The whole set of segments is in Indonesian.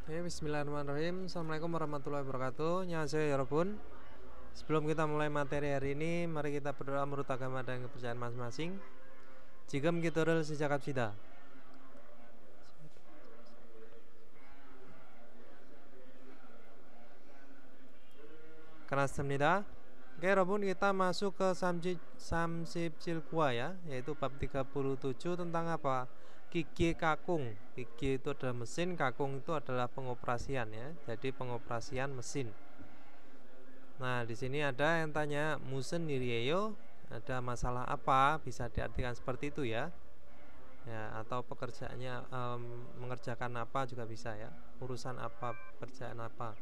Oke, bismillahirrahmanirrahim. Assalamualaikum warahmatullahi wabarakatuh. Annyeonghaseyo yorobun. Sebelum kita mulai materi hari ini, mari kita berdoa menurut agama dan kepercayaan masing-masing. 지금 기도를 시작합시다. Karastamnida. Oke, Robun, kita masuk ke Samsip Gua ya, yaitu bab 37 tentang apa? Gigi kakung. Gigi itu adalah mesin, kakung itu adalah pengoperasian ya. Jadi pengoperasian mesin. Nah, di sini ada yang tanya musen nirieyo, ada masalah apa? Bisa diartikan seperti itu ya. Ya, atau pekerjaannya mengerjakan apa juga bisa ya. Urusan apa, pekerjaan apa.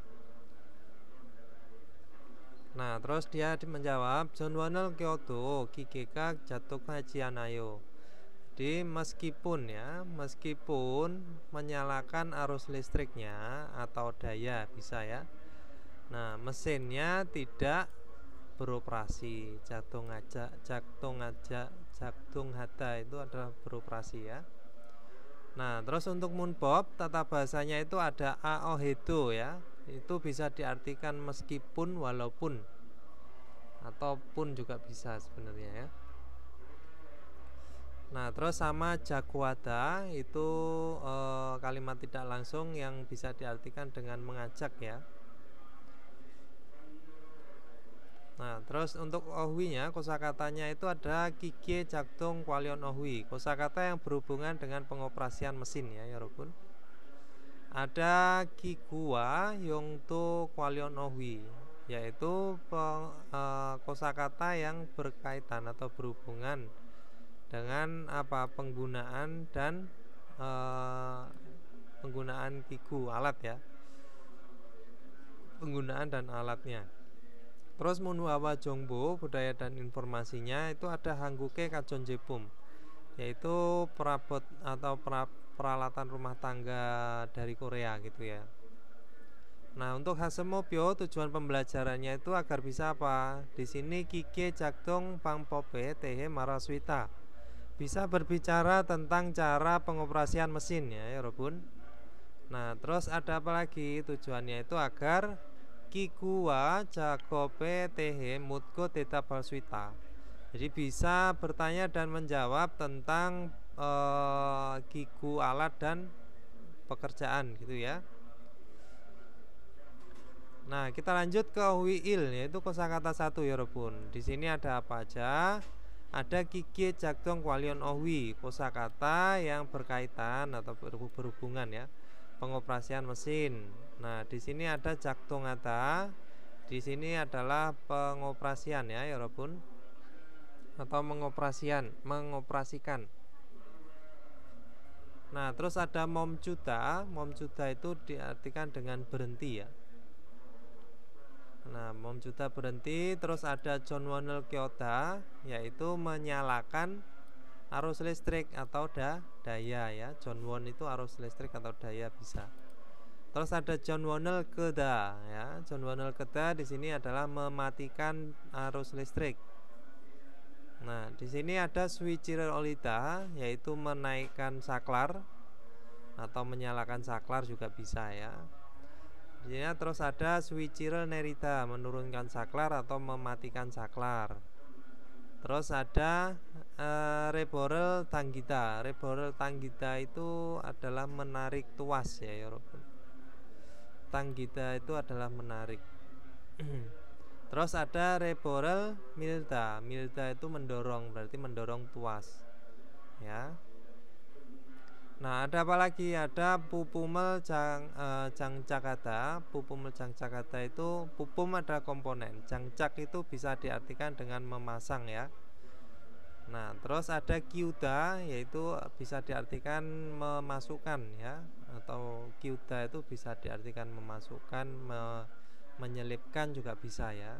Nah, terus dia menjawab Jonwanel Kyoto Kikeka jatuh kajian ayo. Jadi meskipun menyalakan arus listriknya atau daya bisa ya. Nah, mesinnya tidak beroperasi. Jaktung hada itu adalah beroperasi ya. Nah, terus untuk munbob tata bahasanya itu ada aohedo ya. Itu bisa diartikan meskipun, walaupun, ataupun juga bisa sebenarnya ya. Nah, terus sama jaguada itu kalimat tidak langsung yang bisa diartikan dengan mengajak ya. Nah, terus untuk ohwinya, kosakatanya itu ada kike jaktung kwalion ohwi. Kosakata yang berhubungan dengan pengoperasian mesin ya, Yorobun. Ada kigua yongto kwalion ohwi, yaitu kosakata yang berkaitan atau berhubungan dengan apa? Penggunaan dan penggunaan kigu, alat ya. Penggunaan dan alatnya. Terus Munuawa Jongbo, budaya dan informasinya itu ada Hangguke Kajon Jepum, yaitu perabot atau peralatan rumah tangga dari Korea gitu ya. Nah, untuk Hasemobyo tujuan pembelajarannya itu agar bisa apa? Di sini Kike Jakdong Pangpope Tehe Maraswita. Bisa berbicara tentang cara pengoperasian mesin ya, Robun. Nah, terus ada apa lagi? Tujuannya itu agar Kikuwa Jakobe Tehe Mutko Teta Balswita. Jadi bisa bertanya dan menjawab tentang kiku alat dan pekerjaan gitu ya. Nah, kita lanjut ke wiil, yaitu kosakata 1 ya Robun. Di sini ada apa aja? Ada kiki jakdong kwalion ohwi, kosakata yang berkaitan atau berhubungan ya, pengoperasian mesin. Nah, di sini ada jakdong ada. Di sini adalah pengoperasian ya Robun. Atau mengoperasikan. Nah, terus ada momcuta. Momcuta itu diartikan dengan berhenti ya. Nah, momcuta berhenti. Terus ada jonwonel kyoda, yaitu menyalakan arus listrik atau daya ya. Jonwon itu arus listrik atau daya bisa. Terus ada jonwonel keda ya. Jonwonel keda di sini adalah mematikan arus listrik. Nah, di sini ada switcher olida, yaitu menaikkan saklar atau menyalakan saklar juga bisa ya. Di sini terus ada switcher nerida, menurunkan saklar atau mematikan saklar. Terus ada reborel tanggita. Reborel tanggita itu adalah menarik tuas ya, Tanggita itu adalah menarik. Terus ada reborel milda. Milda itu mendorong, berarti mendorong tuas ya. Nah, ada apa lagi? Ada pupumel jangcakata. Pupumel jangcakata itu pupum ada komponen. Jangcak itu bisa diartikan dengan memasang ya. Nah, terus ada kyuda, yaitu bisa diartikan memasukkan ya. Atau kyuda itu bisa diartikan memasukkan, menyelipkan juga bisa ya.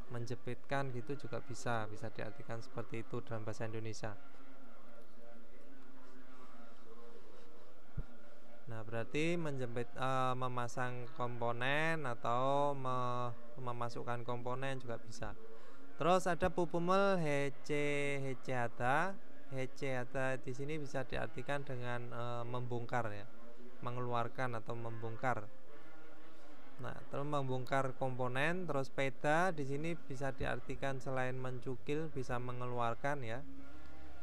Menjepitkan gitu juga bisa diartikan seperti itu dalam bahasa Indonesia. Nah, berarti menjepit, memasang komponen atau memasukkan komponen juga bisa. Terus ada pupumel hechehata. Hechehata di sini bisa diartikan dengan membongkar ya. mengeluarkan atau membongkar. Nah, terus membongkar komponen. Terus peda di sini bisa diartikan selain mencukil bisa mengeluarkan ya,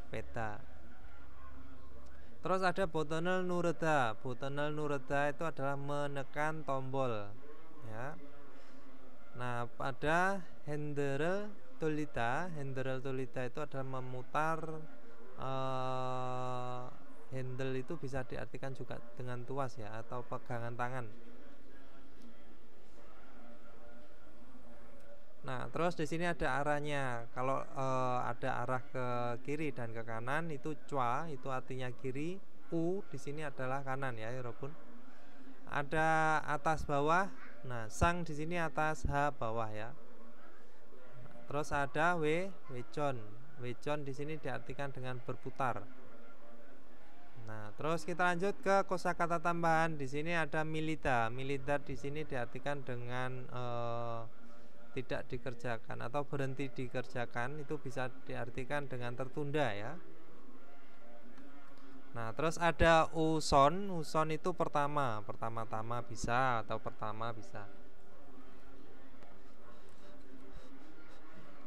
peda. Terus ada botonel nureda. Botonel nureda itu adalah menekan tombol ya. Nah, pada henderel tulita itu adalah memutar. Handle itu bisa diartikan juga dengan tuas ya, atau pegangan tangan. Nah, terus di sini ada arahnya. Kalau ada arah ke kiri dan ke kanan itu cua, itu artinya kiri. U di sini adalah kanan ya, Yorobun. Ada atas bawah. Nah, sang di sini atas, H bawah ya. Terus ada wejon. Wejon di sini diartikan dengan berputar. Nah, terus kita lanjut ke kosakata tambahan. Di sini ada milita. Milita di sini diartikan dengan tidak dikerjakan atau berhenti dikerjakan, itu bisa diartikan dengan tertunda ya. Nah, terus ada uson. Uson itu pertama-tama bisa atau pertama bisa.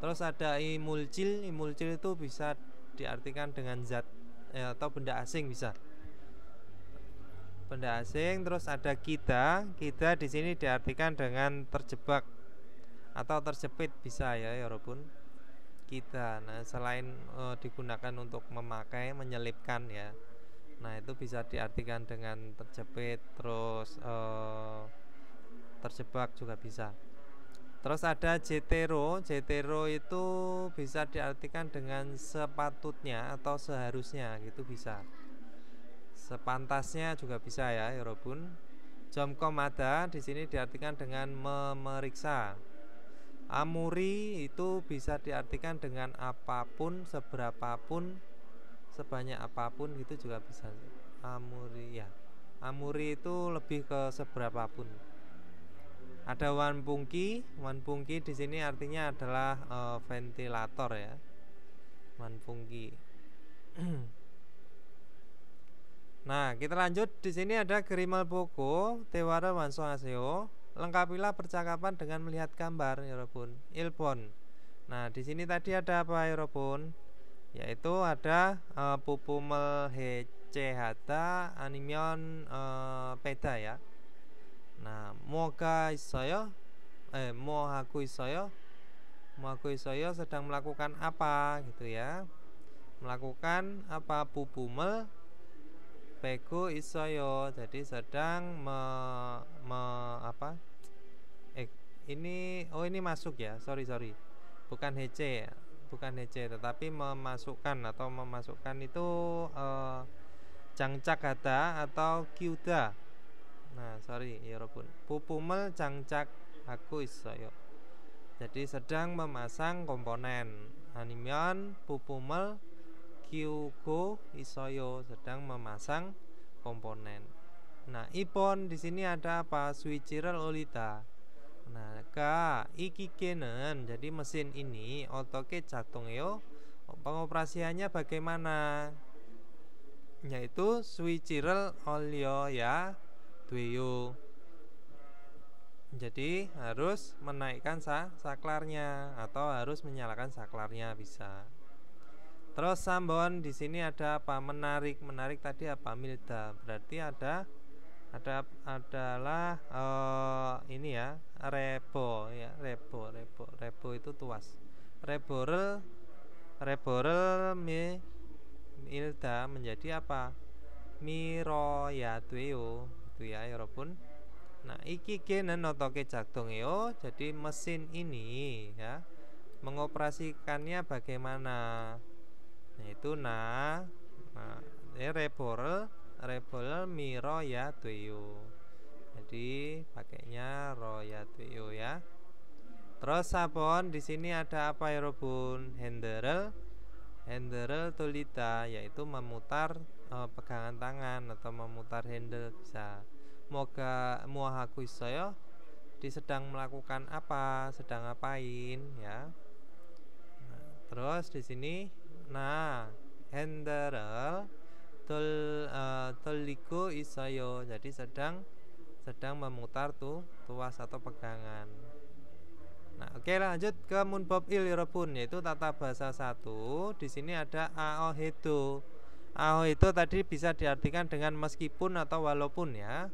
Terus ada imulcil. Imulcil itu bisa diartikan dengan zat atau benda asing bisa. Benda asing. Terus ada kita. Kita di sini diartikan dengan terjebak atau terjepit bisa ya, Yorobun. Kita. Nah, selain digunakan untuk memakai, menyelipkan ya. Nah, itu bisa diartikan dengan terjepit, terus terjebak juga bisa. Terus ada jetero. Jetero itu bisa diartikan dengan sepatutnya atau seharusnya gitu bisa. Sepantasnya juga bisa ya, Yorobun. Jomkom ada di sini diartikan dengan memeriksa. Amuri itu bisa diartikan dengan apapun, seberapapun, sebanyak apapun gitu juga bisa. Amuri ya. Amuri itu lebih ke seberapapun. Ada wanpungki. Wanpungki di sini artinya adalah ventilator ya. Wanpungki. Nah, kita lanjut. Di sini ada Gerimal Boko, Tewara Wanso Aseo. Lengkapilah percakapan dengan melihat gambar, Yorobun. Ilpon. Nah, di sini tadi ada apa, Yorobun? Yaitu ada pupumel hechehata animion peda ya. Nah, moga isoyo mohaku isoyo sedang melakukan apa gitu ya. Melakukan apa, pupumel pego isoyo, jadi sedang ini masuk ya, sorry bukan hece ya, bukan hece, tetapi memasukkan itu jangcak hata atau kyuda. Nah, sorry ya Robun, pupumel jangcak aku isoyo, jadi sedang memasang komponen. Animion pupumel kyugo isoyo, sedang memasang komponen. Nah, ipon di sini ada apa? Switcherel olita. Nah, ikikenen, jadi mesin ini otoke jatongyo, pengoperasiannya bagaimana? Yaitu switcherel olio ya dueyo. Jadi harus menaikkan saklarnya atau harus menyalakan saklarnya bisa. Terus sambon di sini ada apa? Menarik tadi apa? Milda. Berarti adalah ini ya, rebo ya, rebo itu tuas. Reborel milda menjadi apa? Miro ya tuyo itu ya, Yorobun. Nah, iki genen otoke jagdongeo, jadi mesin ini ya mengoperasikannya bagaimana? Yaitu reborel miro ya tuyo, jadi pakainya ro ya tuyo ya. Terus sabon di sini ada apa ya Robun? Henderel tulita, yaitu memutar pegangan tangan atau memutar handle bisa. Mohaku isoyo, sedang melakukan apa? Sedang ngapain ya? Nah, terus di sini henderel Toligo isayo, jadi sedang memutar tuas atau pegangan. Nah, oke, lanjut ke munbab ilirabun, yaitu tata bahasa 1. Di sini ada aohedo. Aohedo tadi bisa diartikan dengan meskipun atau walaupun ya.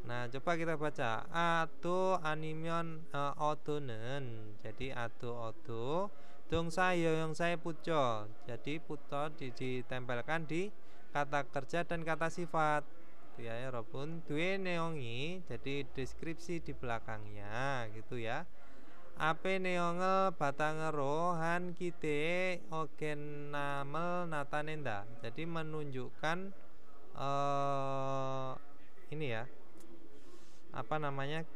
Nah, coba kita baca ado animion odonen. Jadi ado odo dong saya yang saya puco. Jadi puco ditempelkan di kata kerja dan kata sifat. Ya, Robun duwe neongi, jadi deskripsi di belakangnya gitu ya. Ape neongel batangero han kite ogen namel natanenda. Jadi menunjukkan ini ya, apa namanya,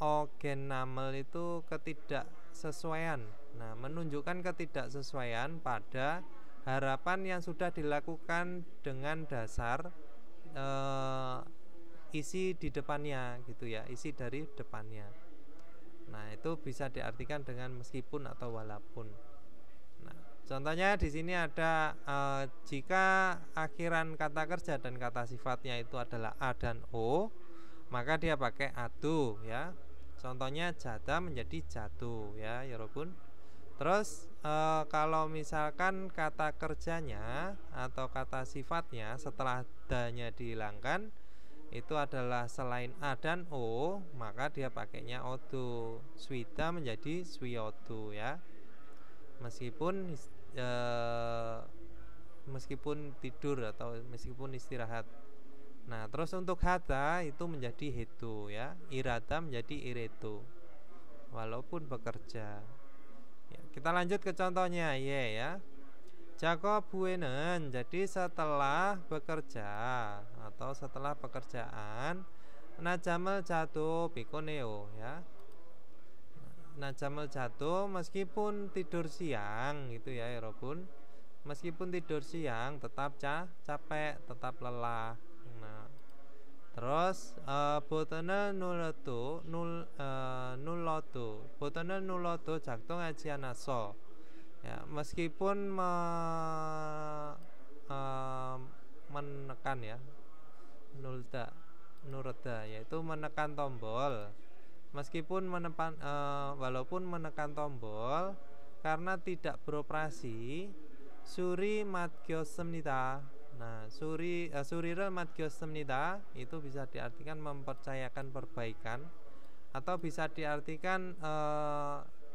ogen namel itu ketidaksesuaian. Nah, menunjukkan ketidaksesuaian pada harapan yang sudah dilakukan dengan dasar isi di depannya gitu ya, isi dari depannya. Nah, itu bisa diartikan dengan meskipun atau walaupun. Nah, contohnya di sini ada jika akhiran kata kerja dan kata sifatnya itu adalah a dan o, maka dia pakai adu ya. Contohnya jada menjadi jatuh ya, Yorobun. Terus kalau misalkan kata kerjanya atau kata sifatnya setelah danya dihilangkan itu adalah selain a dan o, maka dia pakainya odo. Swida menjadi swiodo ya. Meskipun tidur atau meskipun istirahat. Nah, terus untuk hata itu menjadi hedo ya, irada menjadi iredo, walaupun bekerja. Ya, kita lanjut ke contohnya ya. Jakob buenen, jadi setelah bekerja atau setelah pekerjaan, najamel jatuh pikoneo ya. Najamel jatuh meskipun tidur siang gitu ya, Robun. Meskipun tidur siang tetap capek, tetap lelah. Nah, terus botene nuloto botene nuloto jakto ngajian aso ya, meskipun menekan ya, nurda yaitu menekan tombol, meskipun walaupun menekan tombol karena tidak beroperasi suri madgyosemnita. Nah, surira madgyosemnita itu bisa diartikan mempercayakan perbaikan, atau bisa diartikan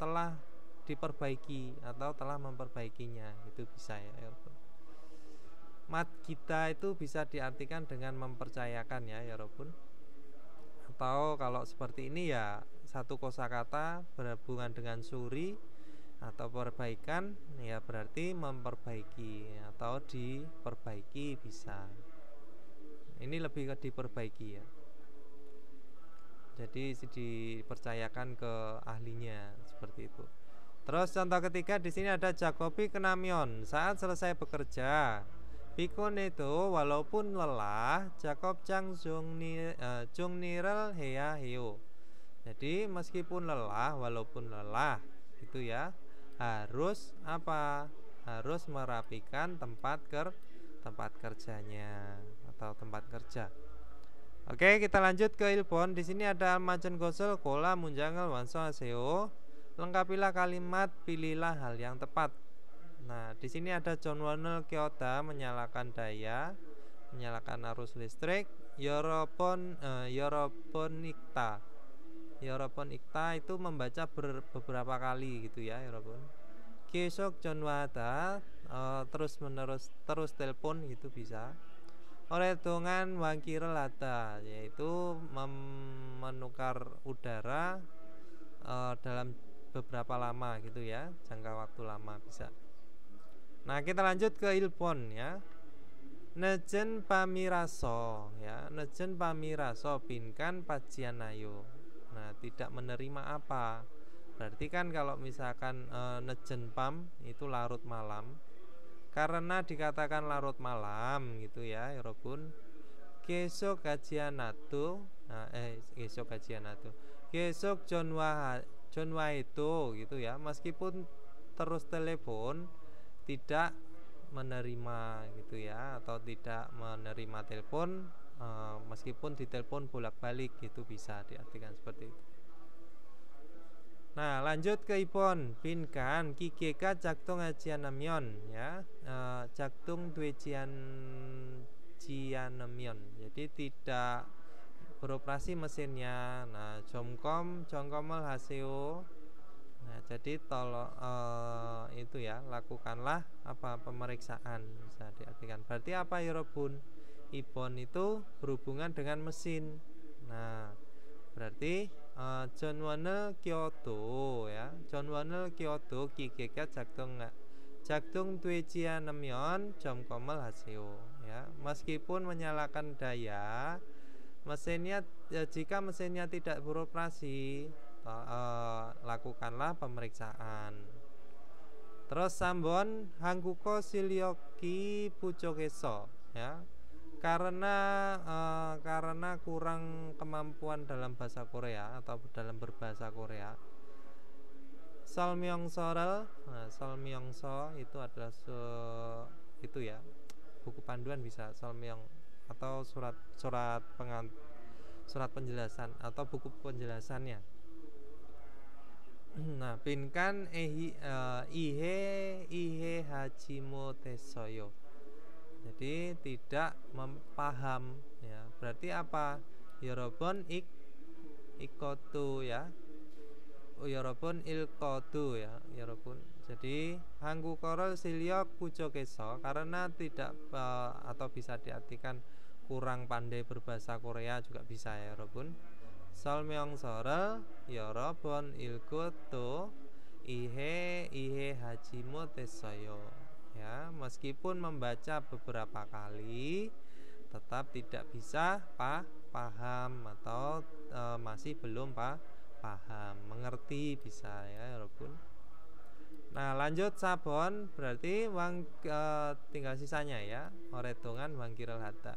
telah diperbaiki atau telah memperbaikinya, itu bisa ya. Mat kita itu bisa diartikan dengan mempercayakan ya, Robun. Atau kalau seperti ini ya, satu kosakata berhubungan dengan suri atau perbaikan ya, berarti memperbaiki atau diperbaiki bisa. Ini lebih ke diperbaiki ya. Jadi dipercayakan ke ahlinya seperti itu. Terus contoh ketiga di sini ada Jakobi kenamion saat selesai bekerja. Pikun itu walaupun lelah, Jakob jang jung nirel heya heo. Jadi meskipun lelah, walaupun lelah itu ya, harus apa? Harus merapikan tempat kerjanya atau tempat kerja. Oke, kita lanjut ke Ilbon. Di sini ada almajen gosel kola munjangal wanso aseo. Lengkapilah kalimat, pilihlah hal yang tepat. Nah, di sini ada John Warnell Kyoda menyalakan daya, menyalakan arus listrik. Yorobon ikta itu membaca beberapa kali gitu ya, Yorobon. Kesok John Wada terus telepon gitu bisa. Oleh dongan wangkira lata, yaitu menukar udara dalam beberapa lama gitu ya, jangka waktu lama bisa. Nah, kita lanjut ke Ilpon ya. Nejen pamiraso ya, nejen pamiraso pinkan pajianayo. Nah, tidak menerima apa? Berarti kan kalau misalkan nejen pam itu larut malam. Karena dikatakan larut malam gitu ya, Robun. Kesok kajian atu, kesok kajian atu. Kesok Jonwa itu gitu ya, meskipun terus telepon tidak menerima gitu ya, atau tidak menerima telepon, meskipun ditelepon bolak-balik gitu, bisa diartikan seperti itu. Nah, lanjut ke ipon pinkan kikeka jaktung ajianemyon ya, jaktung due jianemyon. Jadi tidak beroperasi mesinnya. Nah, jomkom jongkomel haseo. Nah, jadi tolong itu ya, lakukanlah apa pemeriksaan, bisa diartikan. Berarti apa ya Robun? Ipon itu berhubungan dengan mesin. Nah, berarti John Wonel Kyoto ya. John Wonel Kyoto kikeka jaktung tuecia nemyon jomkomel haseo ya. Meskipun menyalakan daya mesinnya ya, jika mesinnya tidak beroperasi, lakukanlah pemeriksaan. Terus sambon hangguko silyoki pucokeso ya. Karena kurang kemampuan dalam bahasa Korea atau dalam berbahasa Korea, Solmyongsorel, Solmyongso itu adalah itu ya, buku panduan bisa Solmyong, atau surat penjelasan atau buku penjelasannya. Nah, pinkan ihe hajimo tesoyo. Jadi tidak mempaham ya. Berarti apa? Yorobon ikotu ya. Yorobon ilkotu ya. Yorobon. Jadi hanggu korol silyok pujokeso, karena tidak atau bisa diartikan kurang pandai berbahasa Korea juga bisa ya Yorobon. Solmyongsorel yorobon ilkotu ihe hajimo tesoyo. Ya, meskipun membaca beberapa kali tetap tidak bisa paham atau masih belum paham, mengerti bisa ya Robun. Nah, lanjut sabon berarti tinggal sisanya ya. Oretongan wangkirel hatta.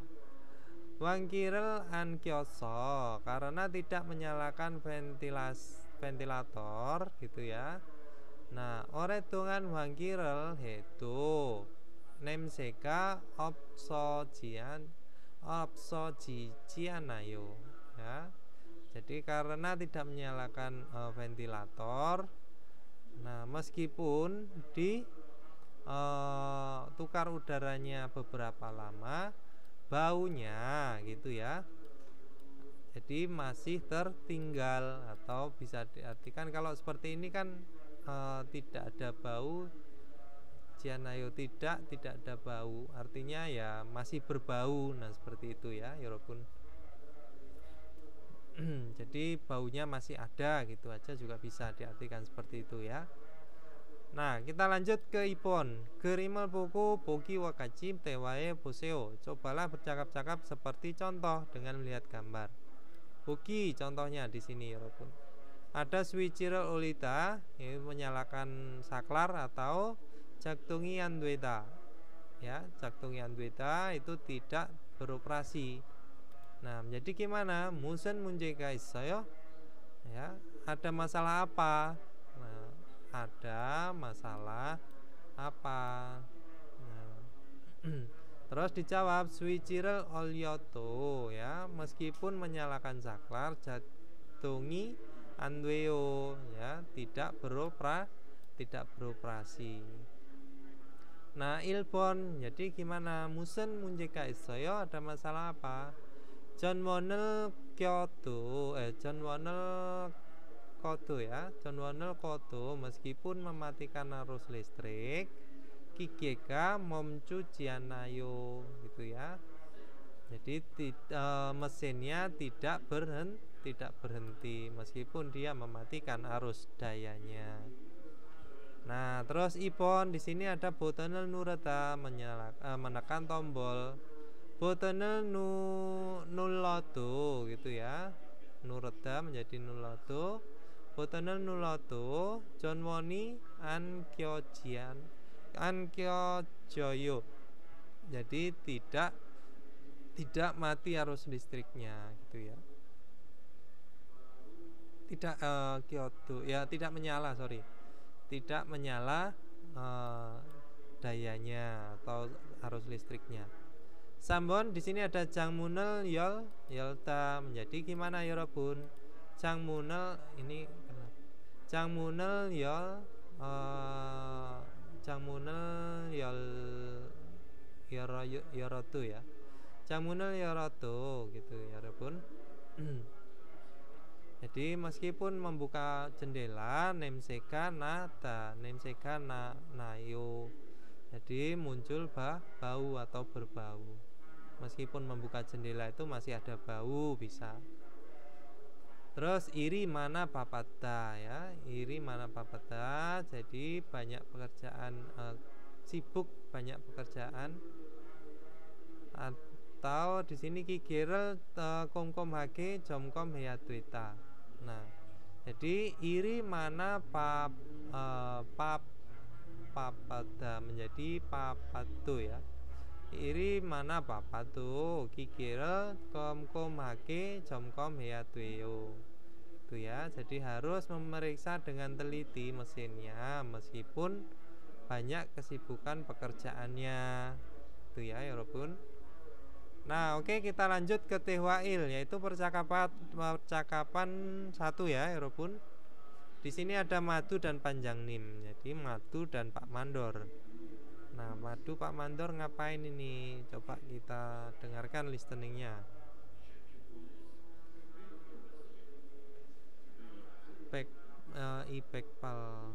Wangkirel ankyoso karena tidak menyalakan ventilator gitu ya. Nah, oretongan wangkirel itu nemseka opsojianayo ya. Jadi karena tidak menyalakan ventilator, nah meskipun di tukar udaranya beberapa lama, baunya gitu ya, jadi masih tertinggal, atau bisa diartikan kalau seperti ini kan tidak ada bau. Jianayo tidak ada bau, artinya ya masih berbau. Nah, seperti itu ya Yorobun. Jadi baunya masih ada gitu aja juga bisa diartikan seperti itu ya. Nah, kita lanjut ke ipon. Gerimal buku bogi wakaci tewae boseo. Cobalah bercakap-cakap seperti contoh dengan melihat gambar. Bogi contohnya di sini Yorobun. Ada switchirel olita, ini menyalakan saklar, atau jaktungi andweta ya. Jaktungi andweta itu tidak beroperasi. Nah, jadi gimana? Musen munjeka isoyo ya, ada masalah apa? Nah, ada masalah apa? Nah, terus dijawab switchirel olyoto ya, meskipun menyalakan saklar jaktungi andweo ya, tidak beroperasi. Nah, ilpon jadi gimana? Musen munjeka isoyo, ada masalah apa? John Wonel Kyoto John Wonel Kodo ya. John Wonel Kodo meskipun mematikan arus listrik, kikeka momcu jianayo gitu ya. Jadi mesinnya tidak berhenti meskipun dia mematikan arus dayanya. Nah, terus ipon di sini ada botonel nureta menekan tombol. Botonel nuloto gitu ya. Nureta menjadi nuloto. Botonel nuloto Jonwoni ankyojoyo. Jadi tidak mati arus listriknya gitu ya. Tidak Kyoto ya, tidak menyala, tidak menyala dayanya atau arus listriknya. Sambon di sini ada jangmunel yol yolta, menjadi gimana ya Robun? Jangmunel ini jangmunel yol jangmunel yol yorotu ya. Jangmunel yorotu gitu ya Robun. Jadi meskipun membuka jendela nemseka nata nemseka nayo, jadi muncul bau atau berbau. Meskipun membuka jendela itu masih ada bau bisa. Terus iri mana papata ya, iri mana papata, jadi banyak pekerjaan, sibuk banyak pekerjaan. Atau di sini kikirel komkom hake jomkom heyatuita. Nah, jadi iri mana papada menjadi papatu ya. Iri mana papatu kikirel komkom hake jomkom heyatuyo. Itu ya, jadi harus memeriksa dengan teliti mesinnya meskipun banyak kesibukan pekerjaannya. Itu ya Robun. Nah, oke, kita lanjut ke tehwail, yaitu percakapan satu ya Robun. Di sini ada Madu dan Panjangnim. Jadi Madu dan Pak Mandor. Nah, Madu Pak Mandor ngapain ini? Coba kita dengarkan listeningnya. Ipekpal.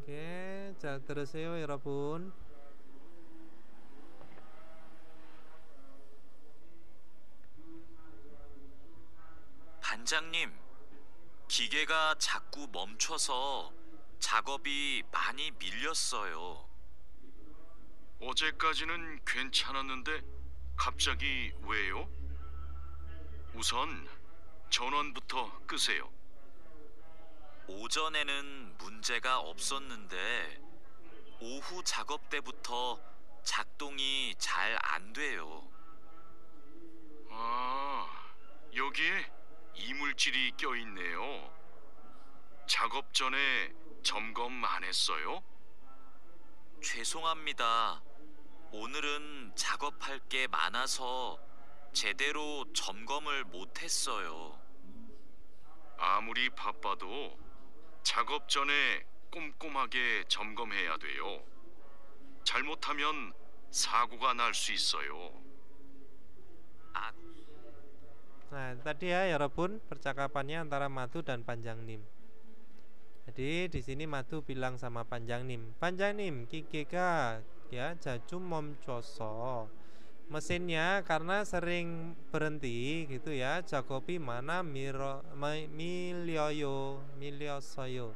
Oke, 잘 들으세요, 여러분. 반장님, 기계가 자꾸 멈춰서 작업이 많이 밀렸어요. 어제까지는 괜찮았는데 갑자기 왜요? 우선 전원부터 끄세요. 오전에는 문제가 없었는데 오후 작업 때부터 작동이 잘 안 돼요. 아, 여기에 이물질이 껴있네요. 작업 전에 점검 안 했어요? 죄송합니다. 오늘은 작업할 게 많아서 제대로 점검을 못 했어요. 아무리 바빠도 작업 전에 꼼꼼하게 점검해야 돼요. 잘못하면 사고가 날 수 있어요. Nah, tadi ya Robun, percakapannya antara Madu dan Panjangnim. Jadi di sini Madu bilang sama Panjangnim, Panjangnim, kikeka ya jaju momcoso. Mesinnya karena sering berhenti gitu ya, Jakobi mana miliosoyo.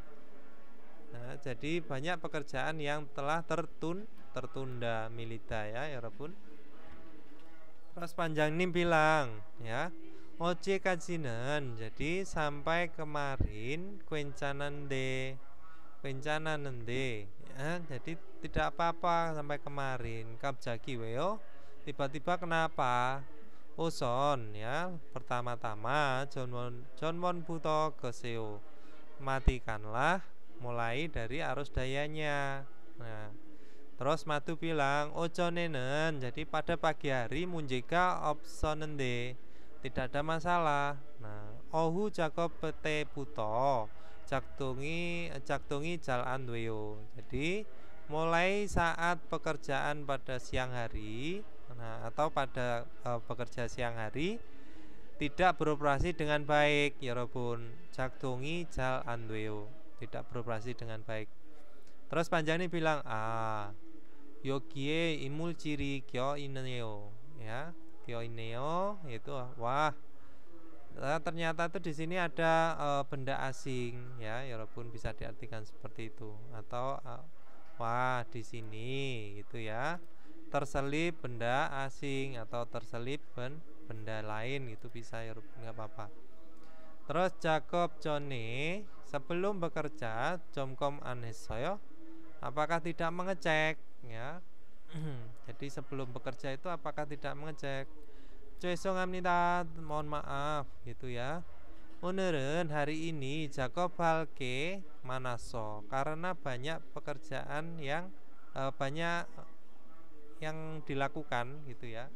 Nah, jadi banyak pekerjaan yang telah tertunda milita ya Robun. Terus Panjangnim bilang ya, Oce kajinan, jadi sampai kemarin kwencanande ya, jadi tidak apa-apa sampai kemarin. Kapjaki weo, tiba-tiba kenapa? Oson ya, pertama-tama Jonwon buto keseo, matikanlah mulai dari arus dayanya. Nah, terus Madu bilang ojonenen, jadi pada pagi hari munjika opsonende, tidak ada masalah. Nah, ohu Jakob pete puto jaktungi jal andweo. Jadi mulai saat pekerjaan pada siang hari, nah, atau pada pekerja siang hari tidak beroperasi dengan baik ya Robun. Jaktungi jal andweo, tidak beroperasi dengan baik. Terus Panjangnim bilang, yokie imul ciri kyo ineo ya. Ineo itu wah, ternyata tuh di sini ada benda asing ya walaupun bisa diartikan seperti itu, atau wah di sini gitu ya, terselip benda asing atau terselip benda lain gitu bisa ya, nggak apa-apa. Terus Jakob Jone, sebelum bekerja jomkom anhesoyo, apakah tidak mengecek ya? Jadi sebelum bekerja itu apakah tidak mengecek? 죄송합니다. mohon maaf gitu ya. 오늘은 hari ini 작업할 게 많아서 karena banyak pekerjaan yang banyak yang dilakukan gitu ya.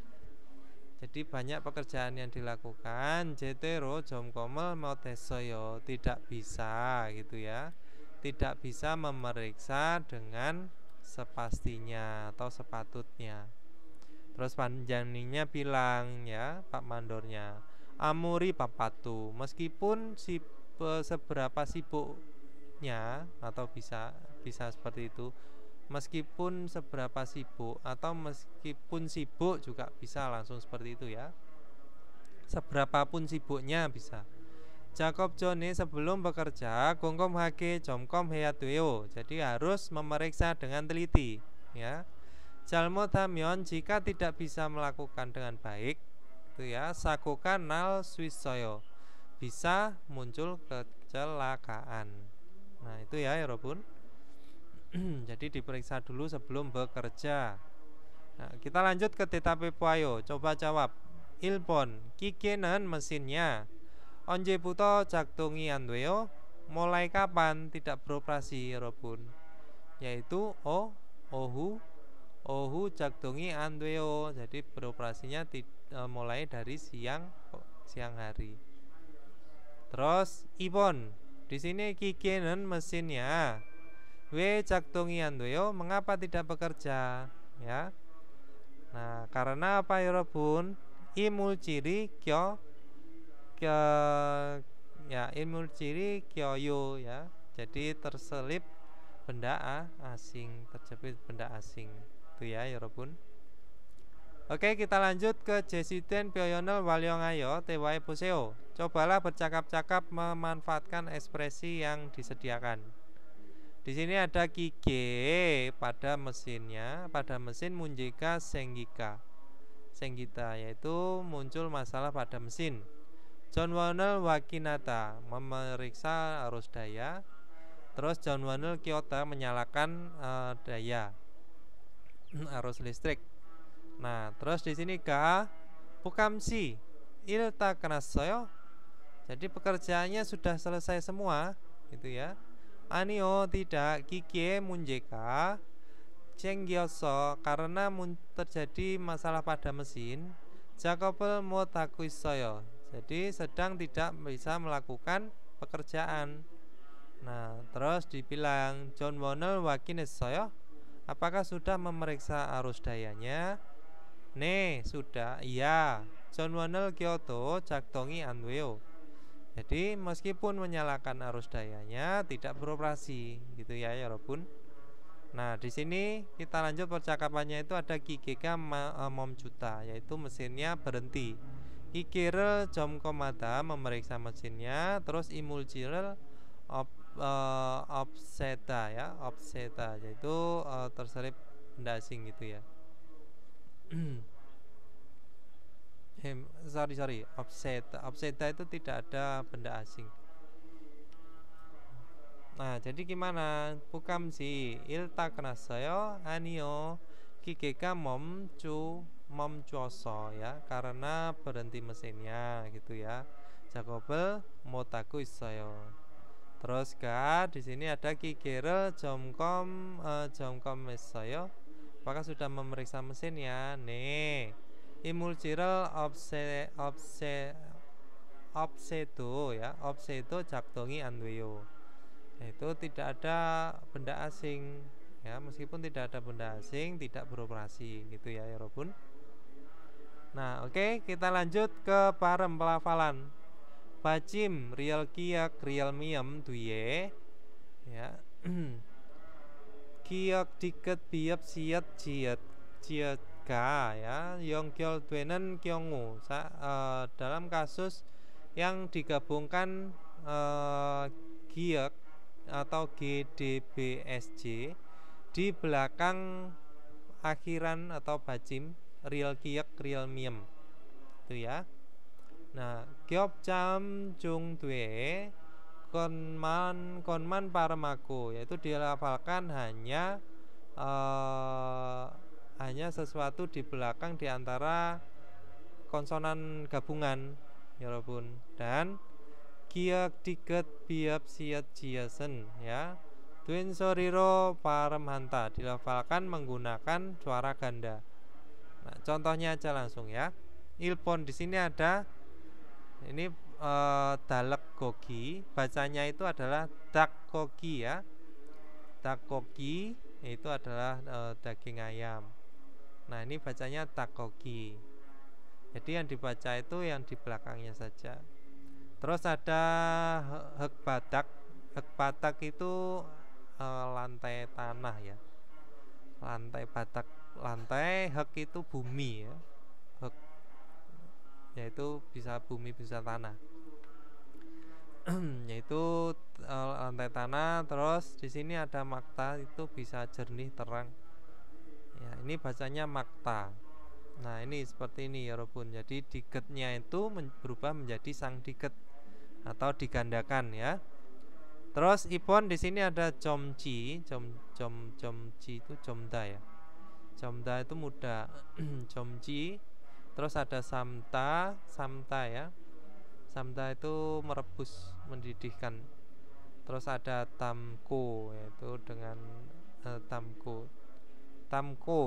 Jadi banyak pekerjaan yang dilakukan. 제대로 점검을 못했어요. Tidak bisa gitu ya. Tidak bisa memeriksa dengan sepastinya atau sepatutnya. Terus panjangnya bilang ya Pak Mandornya, Amuri papatu, meskipun seberapa sibuknya atau bisa seperti itu, meskipun seberapa sibuk atau meskipun sibuk juga bisa langsung seperti itu ya. Seberapapun sibuknya bisa. Jakob Joni sebelum bekerja gongkom hake jomkom heyatweo, jadi harus memeriksa dengan teliti ya. 잘못하면 jika tidak bisa melakukan dengan baik itu ya, sakukan nal swissoyo, bisa muncul kecelakaan. Nah itu ya 여러분. Jadi diperiksa dulu sebelum bekerja. Nah, kita lanjut ke 대답해 보아요. Coba jawab. 1번 기계는 mesinnya 언제부터 작동이 안 돼요? mulai kapan tidak beroperasi 여러분? Yaitu 오후 작동이 안 돼요. Jadi beroperasinya mulai dari siang hari. Terus 2번 di sini 기계는 mesinnya 왜 작동이 안 돼요? mengapa tidak bekerja ya? Nah, karena apa 여러분? 이물질이 이물질이 껴요 ya. Jadi terselip benda asing, terjepit benda asing. Itu ya 여러분. Oke, kita lanjut ke 제시된 표현을 활용하여 대화해 보세요. Cobalah bercakap-cakap memanfaatkan ekspresi yang disediakan. Di sini ada 기계 pada mesinnya, pada mesin 문제가 생기다 yaitu muncul masalah pada mesin. 전원을 확인하다 memeriksa arus daya. Terus 전원을 켜다 menyalakan daya arus listrik. Nah, terus di sini bukamsi ilta kenassoyo. Jadi pekerjaannya sudah selesai semua, gitu ya. Anio tidak, 기계에 문제가 생겼어 karena terjadi masalah pada mesin. 작업을 못하고 있어요. Jadi sedang tidak bisa melakukan pekerjaan. Nah, terus dibilang 전원을 확인했어요. Apakah sudah memeriksa arus dayanya? 네, sudah. Iya. 전원을 켜도 작동이 안 돼요. Jadi meskipun menyalakan arus dayanya tidak beroperasi, gitu ya, 여러분. Nah, di sini kita lanjut percakapannya itu ada 기계가 멈추다, yaitu mesinnya berhenti. 기계를 점검하다 memeriksa mesinnya, terus 이물질을 없애다 ya, 없애다 yaitu terselip benda asing gitu ya. sorry 없애다 itu tidak ada benda asing. Nah, jadi gimana? 부감시 일타 끝났어요? 아니요. 기계가 멈춰서 ya, karena berhenti mesinnya gitu ya. 작업을 못하고 있어요. Terus di sini ada 기계를 점검했어요. Apakah sudah memeriksa mesinnya? 네. 이물질을 없애도 ya, 없애도 작동이 안 돼요. Itu tidak ada benda asing ya, meskipun tidak ada benda asing tidak beroperasi gitu ya 여러분. Nah, oke, kita lanjut ke parem pelafalan. Bacim real kiak real miem duye ya. Kiak diket biap siat jiat ga ya, yongkyol duenen kyongu. Dalam kasus yang digabungkan giak atau GDBSJ di belakang akhiran atau bacim real kiak real miem itu ya. Nah, giop jam jung due konman paremaku, yaitu dilafalkan hanya sesuatu di belakang di antara konsonan gabungan ya Robun. Dan giak diket biap siat jiasen ya. Twin soriro paremhanta dilafalkan menggunakan suara ganda. Nah, contohnya aja langsung ya. Ilpon di sini ada ini dalek gogi, bacanya itu adalah dak gogi ya. Dak gogi itu adalah daging ayam. Nah, ini bacanya dak gogi. Jadi yang dibaca itu yang di belakangnya saja. Terus ada hek badak. Hek badak itu lantai tanah ya. Lantai badak, lantai, hek itu bumi ya. Hek yaitu bisa bumi bisa tanah. Yaitu lantai tanah. Terus di sini ada makta, itu bisa jernih terang. Ya, ini bacanya makta. Nah, ini seperti ini ya Robun. Jadi diketnya itu berubah menjadi sang diket atau digandakan ya. Terus ipon di sini ada jomci, jomci itu jomda ya. Jomda itu muda. Jomci. Terus ada samta ya. Samta itu merebus, mendidihkan. Terus ada tamko, yaitu dengan tamko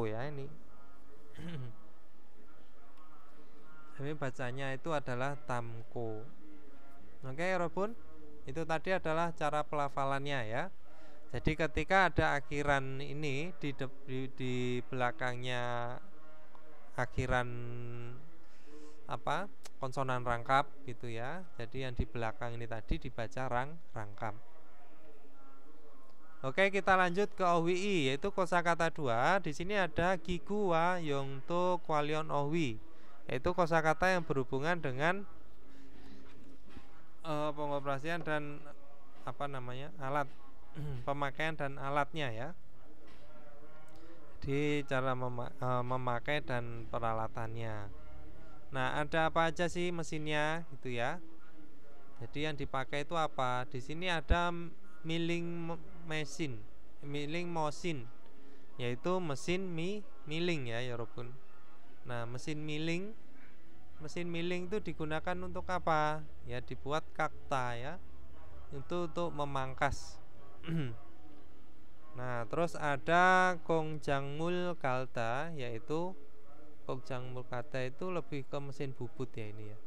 ya ini. Ini bacanya itu adalah tamko. Oke Robun, itu tadi adalah cara pelafalannya ya. Jadi ketika ada akhiran ini di belakangnya akhiran konsonan rangkap gitu ya. Jadi yang di belakang ini tadi dibaca rangkap. Oke, kita lanjut ke OWI, yaitu kosakata 2. Di sini ada gigu wa yongto kwalion OWI, yaitu kosakata yang berhubungan dengan pengoperasian dan alat pemakaian dan alatnya ya. Di cara memakai dan peralatannya. Nah, ada apa aja sih mesinnya gitu ya. Jadi yang dipakai itu apa? Di sini ada milling motion, yaitu mesin milling ya Robun. Nah, mesin milling itu digunakan untuk apa? Ya dibuat kakta ya. Itu untuk memangkas. Nah, terus ada kongjangmul kalta, yaitu kongjangmul kalta itu lebih ke mesin bubut ya ini ya.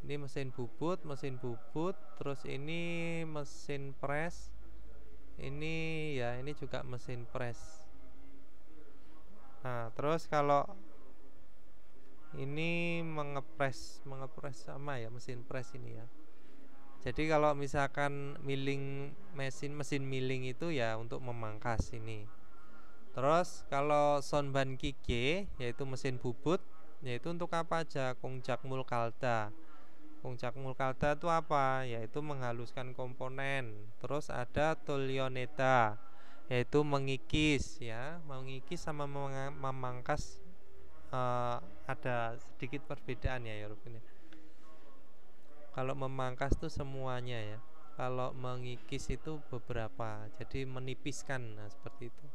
Ini mesin bubut, terus ini mesin press. Ini ya, ini juga mesin press. Nah, terus kalau ini mengepres sama ya, mesin press ini ya. Jadi kalau misalkan mesin milling itu ya untuk memangkas ini. Terus kalau sonban kike, yaitu mesin bubut, yaitu untuk apa aja? Kongjangmul kalda. Kongjangmul kalda itu apa? Yaitu menghaluskan komponen. Terus ada tolioneta, yaitu mengikis ya, mengikis sama memangkas. Ada sedikit perbedaan ya Robin. Kalau memangkas itu semuanya ya. Kalau mengikis itu beberapa. Jadi menipiskan, nah seperti itu.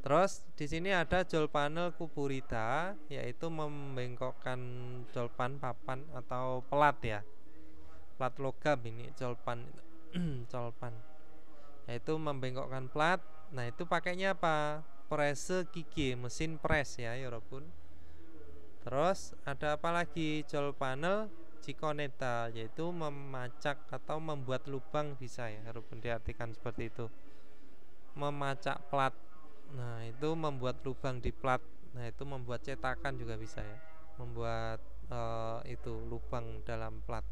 Terus di sini ada jolpanel kuburita, yaitu membengkokkan jolpan papan atau pelat ya. Plat logam ini jolpan jolpan. Yaitu membengkokkan plat. Nah, itu pakainya apa? Presse gigi, mesin press ya Robun. Terus ada apa lagi? Jolpanel cikoneta, yaitu memacak atau membuat lubang bisa ya Robun, diartikan seperti itu. Memacak plat. Nah, itu membuat lubang di plat. Nah, itu membuat cetakan juga bisa ya. Membuat itu lubang dalam plat.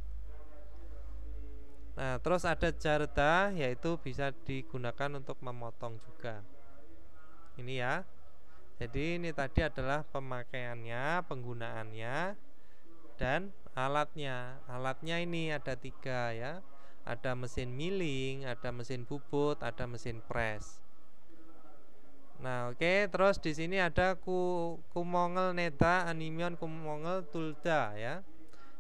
Nah, terus ada jarda, yaitu bisa digunakan untuk memotong juga. Ini ya. Jadi ini tadi adalah pemakaiannya, penggunaannya, dan alatnya. Alatnya ini ada 3 ya. Ada mesin milling, ada mesin bubut, ada mesin press. Nah, oke. Terus di sini ada kumongel neta animion kumongel tulda ya.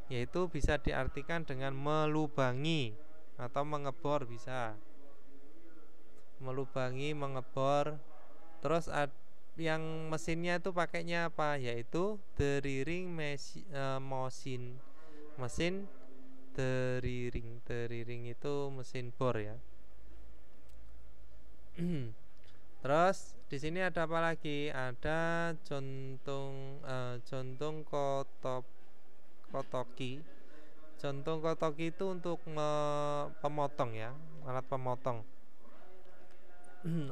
Yaitu bisa diartikan dengan melubangi atau mengebor bisa. Melubangi, mengebor. Terus yang mesinnya itu pakainya apa, yaitu deriring mesin deriring itu mesin bor ya. Terus di sini ada apa lagi? Ada jontung kotoki. Jontung kotoki itu untuk pemotong ya, alat pemotong.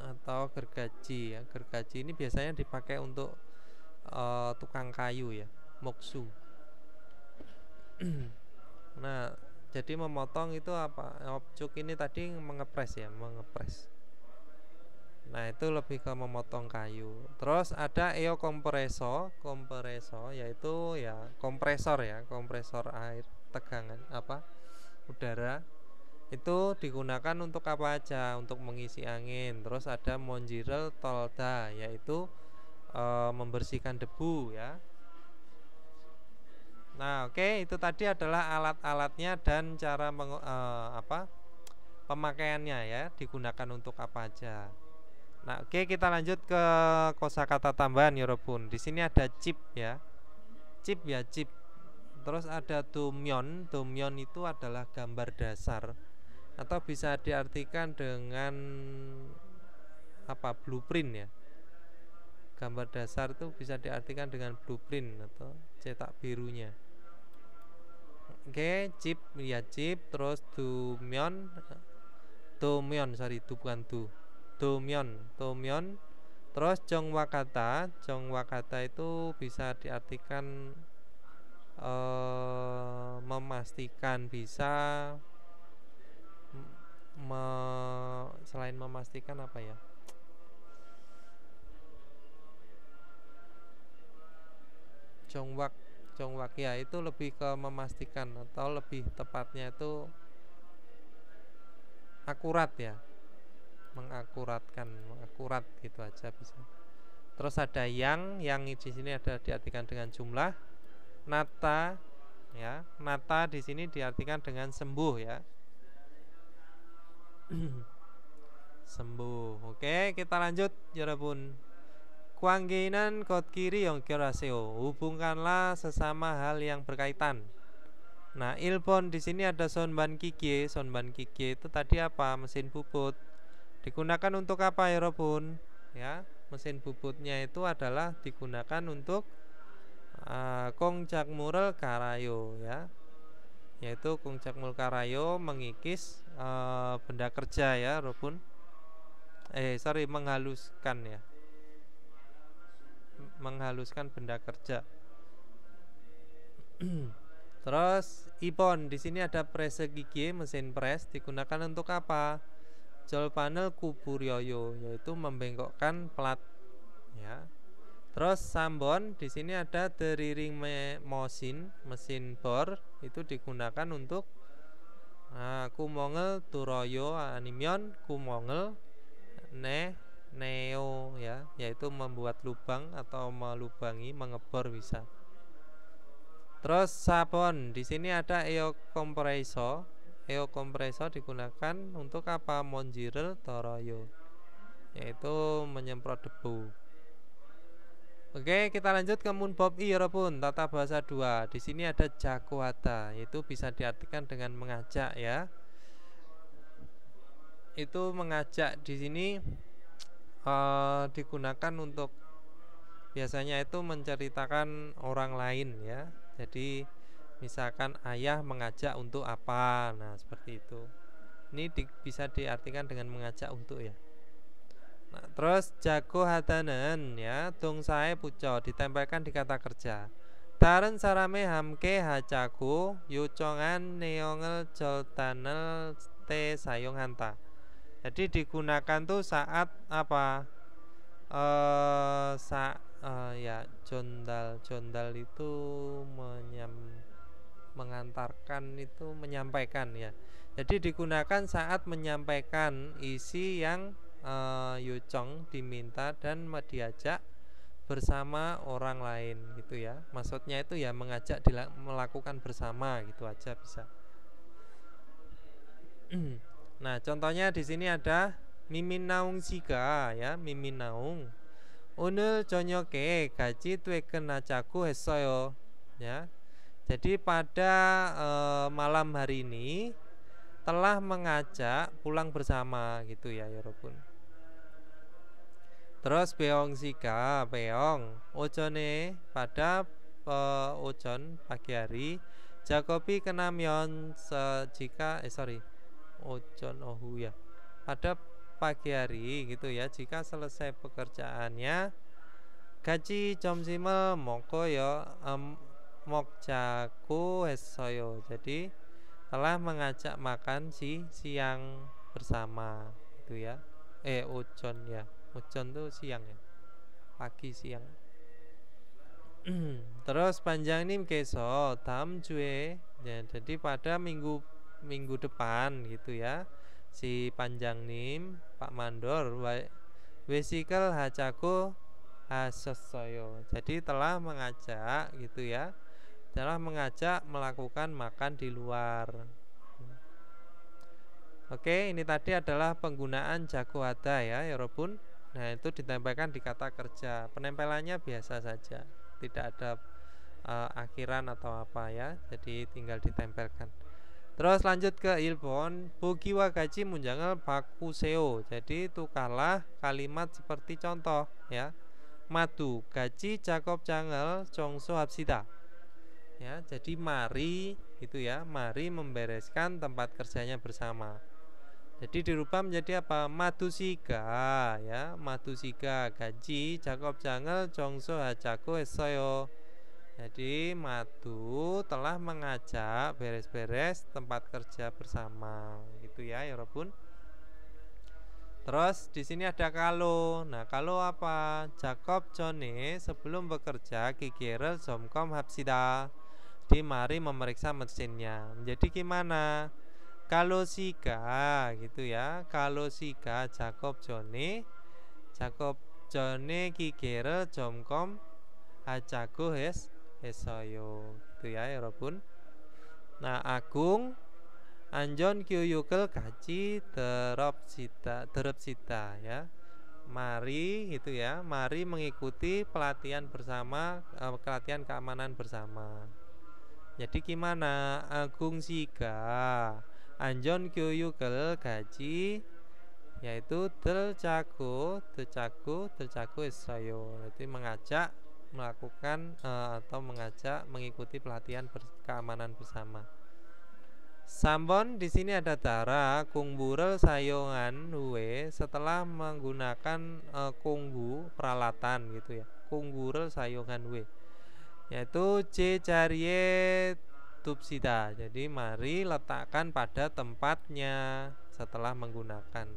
Atau gergaji ya. Gergaji ini biasanya dipakai untuk tukang kayu ya, moksu. Nah, jadi memotong itu apa? Cuk ini tadi mengepres ya, mengepres. Nah, itu lebih ke memotong kayu. Terus ada kompreso yaitu ya kompresor ya, kompresor air tegangan apa? Udara. Itu digunakan untuk apa aja? Untuk mengisi angin. Terus ada monjirel tolda yaitu membersihkan debu ya. Nah, oke, itu tadi adalah alat-alatnya dan cara pemakaiannya ya, digunakan untuk apa aja. Nah, oke, kita lanjut ke kosakata tambahan ya, Robun. Di sini ada chip ya. Chip ya, chip. Terus ada domyon. Domyon itu adalah gambar dasar atau bisa diartikan dengan apa? Blueprint ya. Gambar dasar itu bisa diartikan dengan blueprint atau cetak birunya. Oke, chip ya, chip. Terus domyon terus jongwakata itu bisa diartikan memastikan, bisa selain memastikan apa ya, jongwak ya, itu lebih ke memastikan atau lebih tepatnya itu akurat ya, mengakurat gitu aja bisa. Terus ada yang di sini ada diartikan dengan jumlah. Nata ya, nata di sini diartikan dengan sembuh ya. Sembuh. Oke, kita lanjut Yorobun. Kuangginan kot kiri yang kiraseo, hubungkanlah sesama hal yang berkaitan. Nah, ilbon di sini ada sonban kiki. Sonban kiki itu tadi apa? Mesin bubut. Digunakan untuk apa ya, Robun? Ya, mesin bubutnya itu adalah digunakan untuk kongjakmurel karayo ya. Yaitu kongjakmurel karayo mengikis benda kerja ya, Robun. Menghaluskan ya. Menghaluskan benda kerja. Terus ipon di sini ada press gigi, mesin press digunakan untuk apa? Jol panel kuburyoyo yaitu membengkokkan plat ya. Terus sambon di sini ada deriring mesin bor itu digunakan untuk kumongel turoyo animion kumongel neo ya, yaitu membuat lubang atau melubangi, mengebor bisa. Terus sabon di sini ada kompreso digunakan untuk apa? Monjirel toroyo yaitu menyemprot debu. Oke, kita lanjut ke munbob Robun, tata bahasa 2. Di sini ada jagohata yaitu bisa diartikan dengan mengajak ya. Itu mengajak di sini digunakan untuk biasanya itu menceritakan orang lain ya. Jadi misalkan ayah mengajak untuk apa, nah seperti itu. Ini bisa diartikan dengan mengajak untuk ya. Nah, terus jago hatanen ya, dongsae puco ditempelkan di kata kerja. Taren sarame hamke hacaku yucongan neongel joltanel te sayong hanta. Jadi digunakan tuh saat apa? Jondal itu mengantarkan, itu menyampaikan ya. Jadi digunakan saat menyampaikan isi yang yucong diminta dan diajak bersama orang lain gitu ya. Maksudnya itu ya mengajak melakukan bersama gitu aja bisa. Nah, contohnya di sini ada mimin naung siga ya, mimin naung. 오늘 저녁에 같이 퇴근하자고 했어요. Ya. Jadi pada malam hari ini telah mengajak pulang bersama gitu ya, 여러분. Terus beong sika, beong 오전에 pada ojon pagi hari Jakobi kenamion ojon ohu ya. Pada pagi hari gitu ya, jika selesai pekerjaannya gaji 점심을 먹고요 먹자고 했어요. Jadi telah mengajak makan siang bersama gitu ya. 오전 ya. 오전 tuh siang ya. Pagi siang. Terus panjang님께서 다음 주에 ya, jadi pada minggu depan gitu ya. Si panjang님 Pak Mandor wesikal hajaku hasosoyo. Jadi telah mengajak gitu ya. Telah mengajak melakukan makan di luar. Oke, ini tadi adalah penggunaan jago ada ya, 여러분. Nah, itu ditempelkan di kata kerja. Penempelannya biasa saja. Tidak ada akhiran atau apa ya. Jadi tinggal ditempelkan. Terus lanjut ke ilpon 보기와 같이 문장을 바꾸세요. Jadi tukarlah kalimat seperti contoh ya. 마두 같이 작업장을 청소합시다. Ya, jadi mari itu ya, mari membereskan tempat kerjanya bersama. Jadi dirubah menjadi apa? 마두시가 ya, 마두시가 같이 작업장을 청소하자고 했어요. Jadi madu telah mengajak beres-beres tempat kerja bersama, gitu ya, 여러분. Terus di sini ada kalau. Nah, kalau apa? Jakob 전에 sebelum bekerja 기계를 점검합시다. Di mari memeriksa mesinnya. Jadi gimana? Kalau siga gitu ya. Kalau siga Jakob 전에 기계를 점검하자고 했어요. Gitu ya, 여러분. Nah, Agung 안전 교육을 같이 들읍시다 ya. Mari gitu ya. Mari mengikuti pelatihan bersama, pelatihan keamanan bersama. Jadi gimana? Agung siga 안전 교육을 같이 yaitu 들자고 했어요. Itu mengajak melakukan atau mengajak mengikuti pelatihan keamanan bersama. Sambon di sini ada darah 공부를 사용한 후에 setelah menggunakan 공부 peralatan gitu ya. 공부를 사용한 후에 yaitu 제자리에 둡시다. Jadi mari letakkan pada tempatnya setelah menggunakan.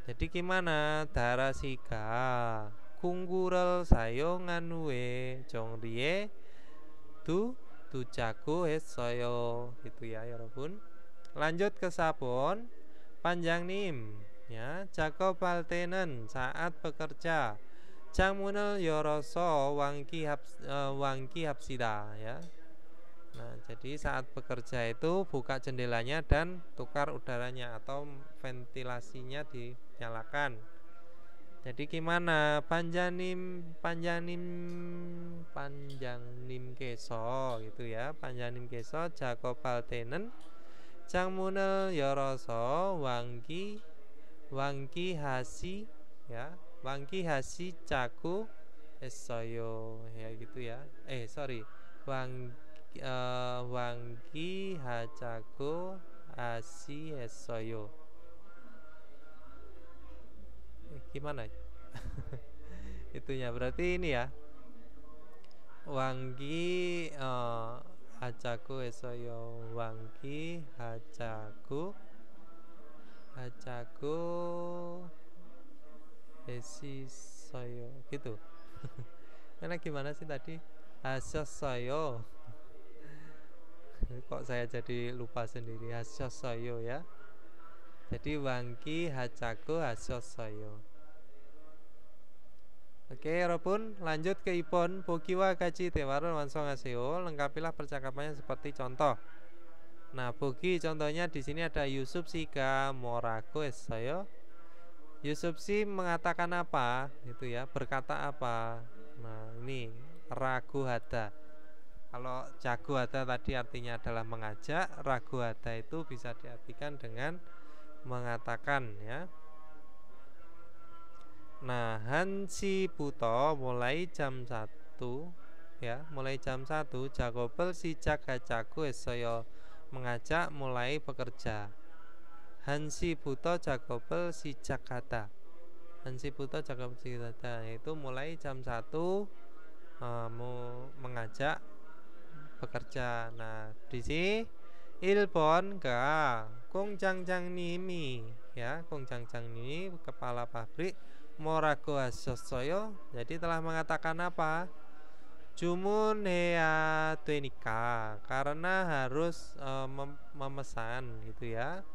Jadi gimana? darah siga 공구를 사용한 후에 정리에 두자고 했어요. Gitu ya, 여러분. Lanjut ke sabon. panjang님 ya, 작업할 때는 saat bekerja 창문을 열어서 환기합시다 ya. Nah, jadi saat bekerja itu buka jendelanya dan tukar udaranya atau ventilasinya dinyalakan. Jadi gimana? panjan님께서 gitu ya. panjan님께서 작업할 때는 창문을 열어서 환기하시자고 했어요. Ya gitu ya. 환기하자고 했어요. Gimana itunya berarti ini ya, wangi hajaku esoyo, wangi hajaku esisoyo gitu. Karena gimana sih tadi hasasoyo kok saya jadi lupa sendiri. hasasoyo ya. Jadi wangi hajaku hasasoyo. Oke, 여러분, lanjut ke ipon 보기와 같이 대화를 완성하세요. Lengkapilah percakapannya seperti contoh. Nah, 보기 contohnya di sini ada Yusuf si가 뭐라고 했어요? Yusufsi mengatakan apa? Itu ya, berkata apa? Nah, ini ragu hada. Kalau jago hada tadi artinya adalah mengajak, ragu hada itu bisa diartikan dengan mengatakan ya. Nah, Hansi Buto mulai jam 1 ya, mulai jam 1 Jagopel sijak hajaku saya mengajak mulai bekerja. Hansi Buto Jagopel sijak hada. Hansi Buto Jagopel sijak hada itu mulai jam 1 mau mengajak bekerja. Nah, di sini Ilbon ga Kongjang Nimi ya, Kongjang Nimi kepala pabrik Morago Hasosoyo jadi telah mengatakan apa? Jumun hea tuenika karena harus memesan gitu ya.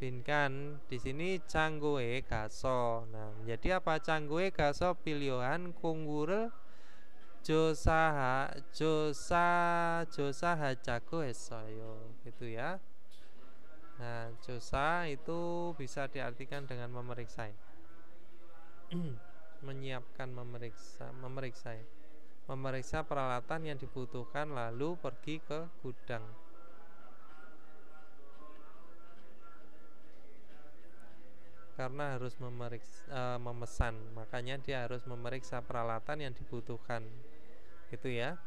Binkan di sini canggoe gaso. Nah, menjadi apa canggoe gaso pilihan kunggurel josa hajago esoyo gitu ya. Nah, josa itu bisa diartikan dengan memeriksa. Menyiapkan memeriksa peralatan yang dibutuhkan lalu pergi ke gudang. Karena harus memesan, makanya dia harus memeriksa peralatan yang dibutuhkan. Gitu ya.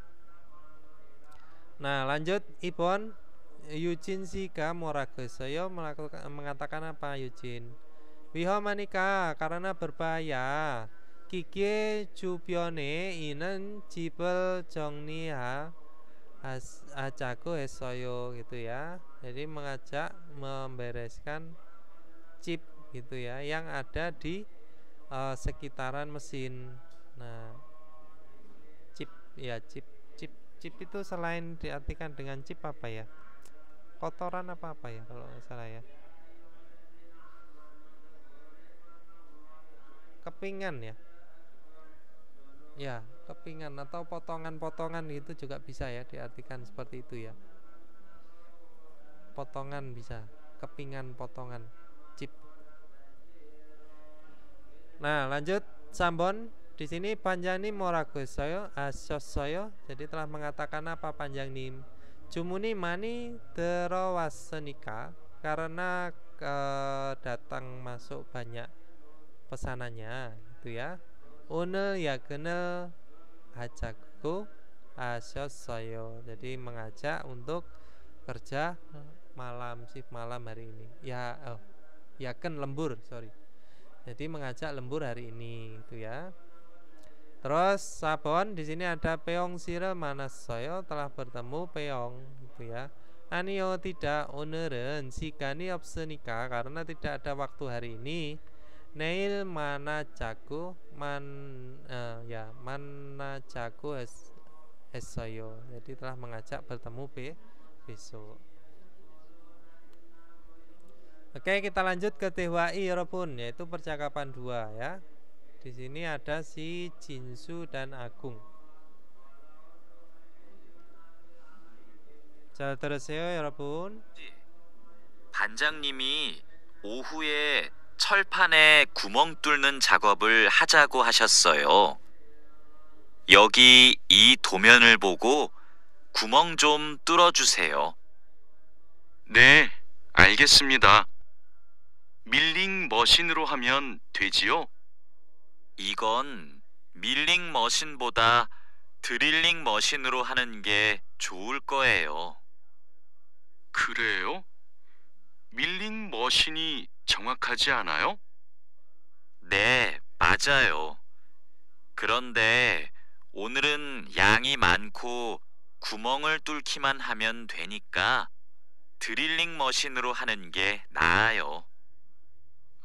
Nah, lanjut Ibon Eugene Sika Moragosoyo mengatakan apa Eugene? Wihomanika karena berbahaya. Kiki jubione inen jibel jongniha ajago esoyo gitu ya. Jadi mengajak membereskan chip gitu ya yang ada di sekitaran mesin. Nah, chip ya chip itu selain diartikan dengan chip apa ya? Kotoran apa ya kalau nggak salah ya? Kepingan ya. Ya, kepingan atau potongan-potongan itu juga bisa ya diartikan seperti itu ya. Potongan bisa, kepingan potongan chip. Nah, lanjut Sambon di sini Panjangnim Moragosoyo Asosoyo jadi telah mengatakan apa Panjangnim? Jumuni mani terawasenika karena datang masuk banyak pesanannya itu ya. Unel ya kenal hajaku asosoyo jadi mengajak untuk kerja malam shift malam hari ini ya ya kan lembur sorry jadi mengajak lembur hari ini itu ya. Terus Sabon di sini ada Peong Sire Manasoyo telah bertemu Peong gitu ya. Anio tidak oneren sikani opsenika karena tidak ada waktu hari ini. Neil mana jago mana jago esoyo jadi telah mengajak bertemu besok. Oke, kita lanjut ke Tehwai Robun yaitu percakapan 2 ya. Di sini ada si Jinsu dan Agung. 잘 들으세요, 여러분. 반장님이 오후에 철판에 구멍 뚫는 작업을 하자고 하셨어요. 여기 이 도면을 보고 구멍 좀 뚫어주세요. 네, 알겠습니다. 밀링 머신으로 하면 되지요? 이건 밀링 머신보다 드릴링 머신으로 하는 게 좋을 거예요. 그래요? 밀링 머신이 정확하지 않아요? 네, 맞아요. 그런데 오늘은 양이 많고 구멍을 뚫기만 하면 되니까 드릴링 머신으로 하는 게 나아요.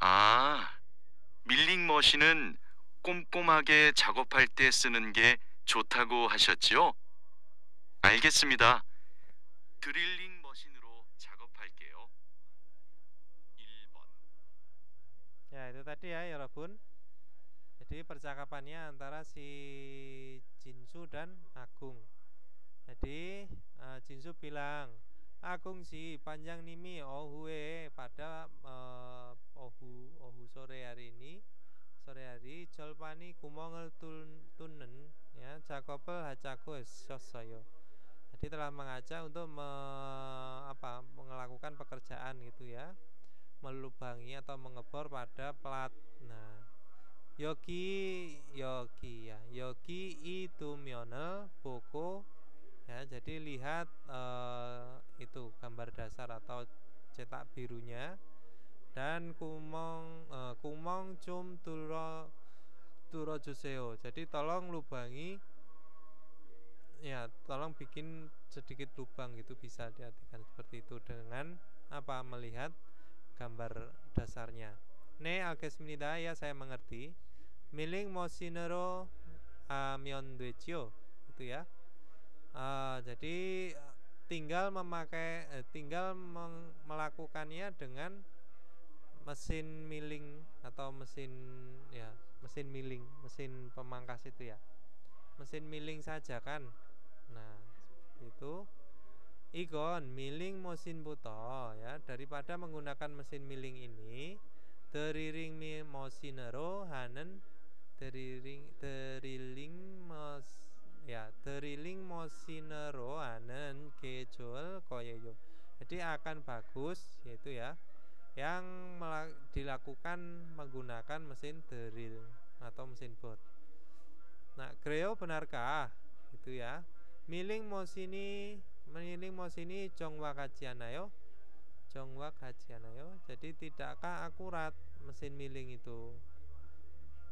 아, 밀링 머신은 꼼꼼하게 작업할 때 쓰는 게 좋다고 하셨지요? 알겠습니다. 드릴링 머신으로 작업할게요. 1번. Ya, itu tadi ya, Yorobun. Jadi percakapannya antara si Jinsu dan Agung. Jadi Jinsu bilang, Agung si panjang nimi ohue pada ohu sore hari ini hari 절반이 구멍을 뚫는 ya 작업을 하자고 했었어요. Jadi telah mengajak untuk melakukan pekerjaan gitu ya, melubangi atau mengebor pada plat. Nah, yogi itu 면을 보고 ya, jadi lihat itu gambar dasar atau cetak birunya, dan kumong cum 뚫어주세요. Jadi tolong lubangi ya, tolong bikin sedikit lubang gitu, bisa diartikan seperti itu dengan melihat gambar dasarnya. 네, 알겠습니다. Ya, saya mengerti. 밀링 머신으로 하면 되죠. Itu ya. Jadi tinggal melakukannya dengan mesin milling atau mesin milling, mesin pemangkas itu ya. Mesin milling saja kan. Nah, itu igon milling mesin부터 ya, daripada menggunakan mesin milling ini 드리링 머신으로 하는 드릴링 머신으로 하는 게 좋을 거예요. Jadi akan bagus yaitu ya yang dilakukan menggunakan mesin drill atau mesin bor. Nah, 그래요, benarkah? Itu ya. 밀링 머신이 정확하지 않아요? 정확하지 않아요? Jadi tidakkah akurat mesin milling itu?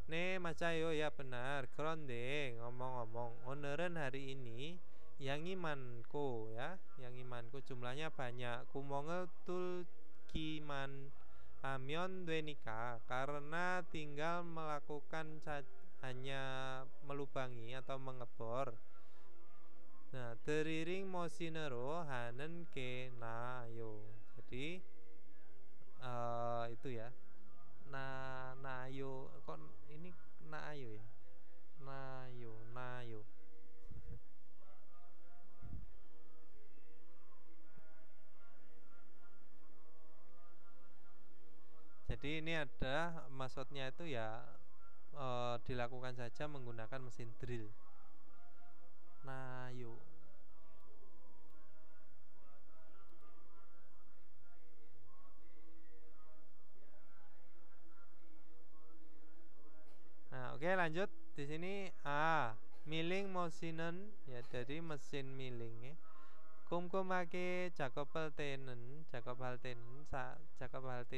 네, 맞아요. Ya, benar. 그런데 ngomong-ngomong, 오늘은 hari ini 양이 많고 ya, 양이 많고 jumlahnya banyak. 구멍을 뚫기만 하면 되니까, karena tinggal melakukan hanya melubangi atau mengebor. Nah, 드리링 머신으로 하는 게 나아요. Jadi itu ya. Nayo kok ini naayo ya. Nayo. Jadi ini ada maksudnya itu ya, dilakukan saja menggunakan mesin drill. Nayo. Nah, oke, lanjut. Di sini milling mesin은 ya, dari mesin milling ya. 꼼꼼하게 작업할 때는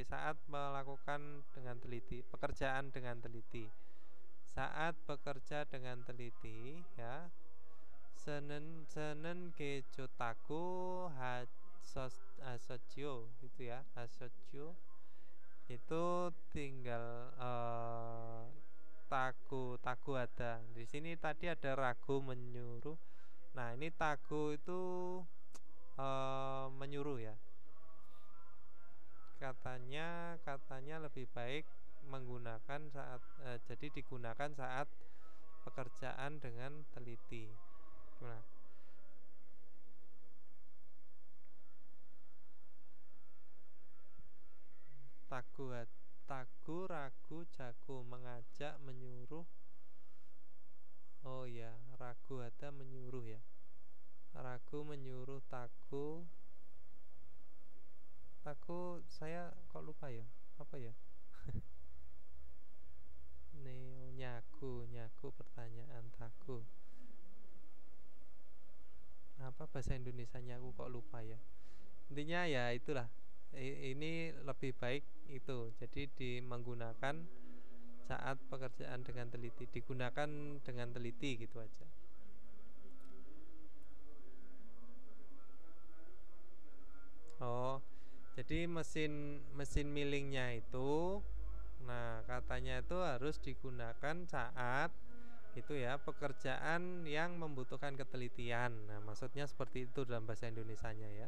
saat melakukan dengan teliti, pekerjaan dengan teliti. Saat bekerja dengan teliti ya. Senen ke jotaku hasocio gitu ya. Hasocio itu tinggal tagu ada. Di sini tadi ada ragu menyuruh. Nah, ini tagu itu menyuruh ya. Katanya lebih baik menggunakan saat jadi digunakan saat pekerjaan dengan teliti. Gimana? Tagu, ragu, jago, mengajak, menyuruh. Oh ya, ragu ada menyuruh ya. Ragu menyuruh, tagu saya kok lupa ya. Apa ya? nyaku pertanyaan, tagu. Apa bahasa Indonesianya aku kok lupa ya. Intinya ya itulah. Ini lebih baik itu. Jadi menggunakan saat pekerjaan dengan teliti, digunakan dengan teliti gitu aja. Oh, jadi mesin millingnya itu, nah katanya itu harus digunakan saat itu ya, pekerjaan yang membutuhkan ketelitian. Nah, maksudnya seperti itu dalam bahasa Indonesianya ya.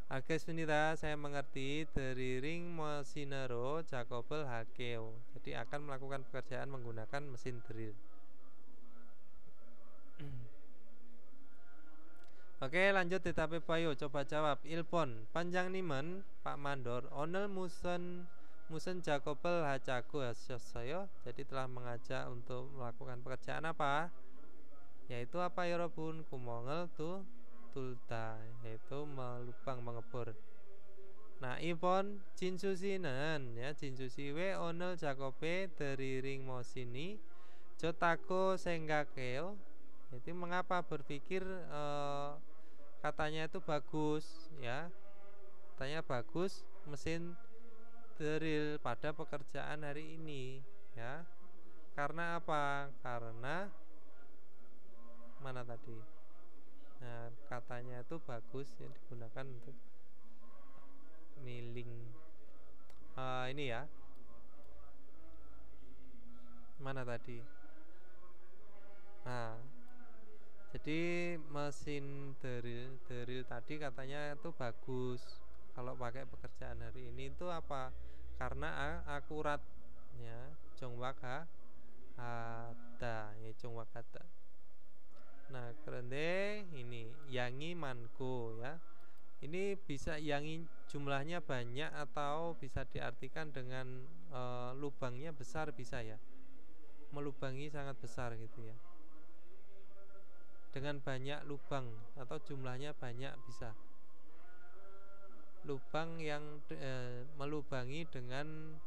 알겠습니다. Saya mengerti. 드리링 머신으로 작업을 할게요. Jadi akan melakukan pekerjaan menggunakan mesin drill. Oke, lanjut 대답해봐요. Coba jawab. 1번. 반장님은 Pak Mandor 오늘 무슨 musen Jakobel hacaku hasyasaya, jadi telah mengajak untuk melakukan pekerjaan apa? Yaitu apa ya Robun? Kumongel tulta, yaitu melubang mengebor. Nah, ipon jinsusinen ya, jinsusiwe onel Jakobe deriring mosini jotako senggakeo. Jadi mengapa berpikir katanya itu bagus ya? Katanya bagus mesin drill pada pekerjaan hari ini ya. Karena apa? Karena mana tadi? Nah, katanya itu bagus yang digunakan untuk milling ini ya. Mana tadi? Nah, jadi mesin drill tadi katanya itu bagus kalau pakai pekerjaan hari ini. Itu apa? Karena akurat ya, jongwaka ada ya, jongwaka ada. Nah, kerende ini yangi manku ya. Ini bisa yangi jumlahnya banyak atau bisa diartikan dengan lubangnya besar, bisa ya. Melubangi sangat besar gitu ya. Dengan banyak lubang atau jumlahnya banyak bisa. Lubang yang melubangi dengan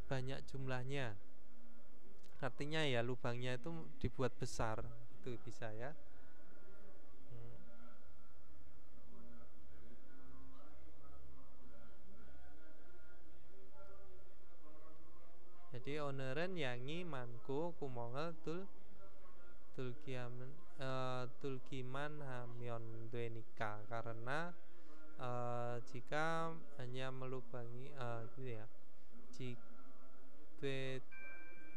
banyak jumlahnya. Artinya ya lubangnya itu dibuat besar, itu bisa ya. Jadi oneren yangi manku kumongel tulkiman hamyon duenika, karena jika hanya melubangi gitu ya, jika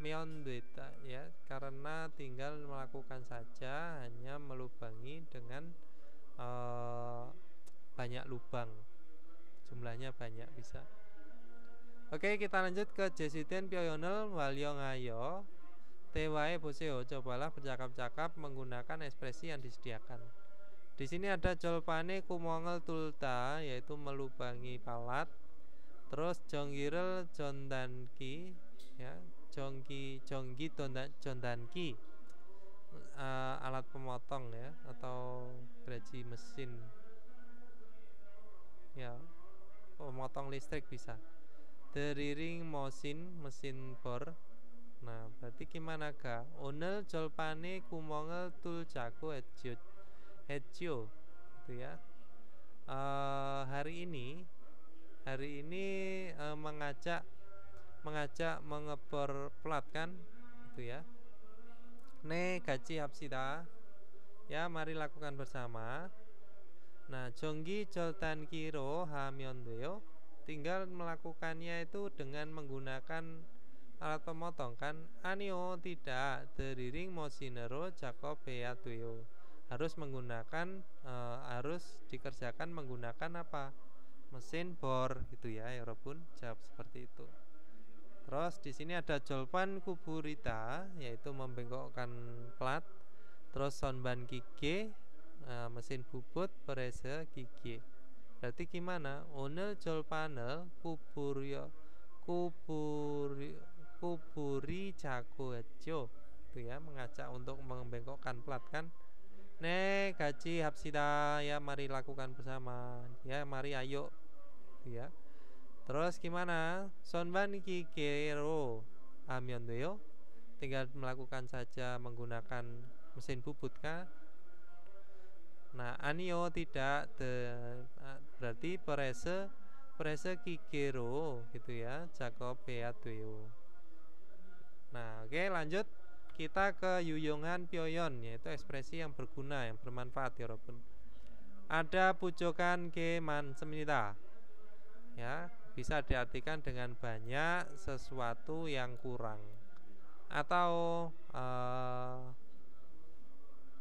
meon dueta ya, karena tinggal melakukan saja hanya melubangi dengan banyak lubang, jumlahnya banyak bisa. Oke, kita lanjut ke Jesiden Pioyonel Walyongayo Tewae Boseo. Cobalah bercakap-cakap menggunakan ekspresi yang disediakan. Di sini ada jolpane kumongel tulta, yaitu melubangi palat. Terus jonggirel jondanki ya, jonggi jondanki alat pemotong ya, atau gergaji mesin ya, pemotong listrik bisa. Deriring mesin bor. Nah, berarti gimana ga? Onel jolpane kumongel tulcaku hejio gitu ya. Hari ini mengajak mengebor plat kan gitu ya. Ne gaji hapsida ya, mari lakukan bersama. Nah, jonggi joltan kiro hamyondeo, tinggal melakukannya itu dengan menggunakan alat pemotong kan. Anio tidak, deriring mosinero Jakob beatuyo, harus menggunakan harus dikerjakan menggunakan apa? Mesin bor gitu ya, Robun jawab seperti itu. Terus di sini ada jolpan kuburita, yaitu membengkokkan plat. Terus sonban gige, mesin bubut perese gige. Berarti gimana? Onel jolpanel kuburi jago ejo itu ya, mengajak untuk membengkokkan plat kan. Ne gaji hapsida ya, mari lakukan bersama ya, mari ayo ya. Terus gimana? Sonban kikero amyondoyo, tinggal melakukan saja menggunakan mesin bubut kan. Nah, anio tidak, berarti perese kikero gitu ya, Jakob beatuyo. Nah, oke, lanjut kita ke yuyungan pioyon, yaitu ekspresi yang berguna, yang bermanfaat ya Robun. Ada pujokan keman seminita ya, bisa diartikan dengan banyak sesuatu yang kurang, atau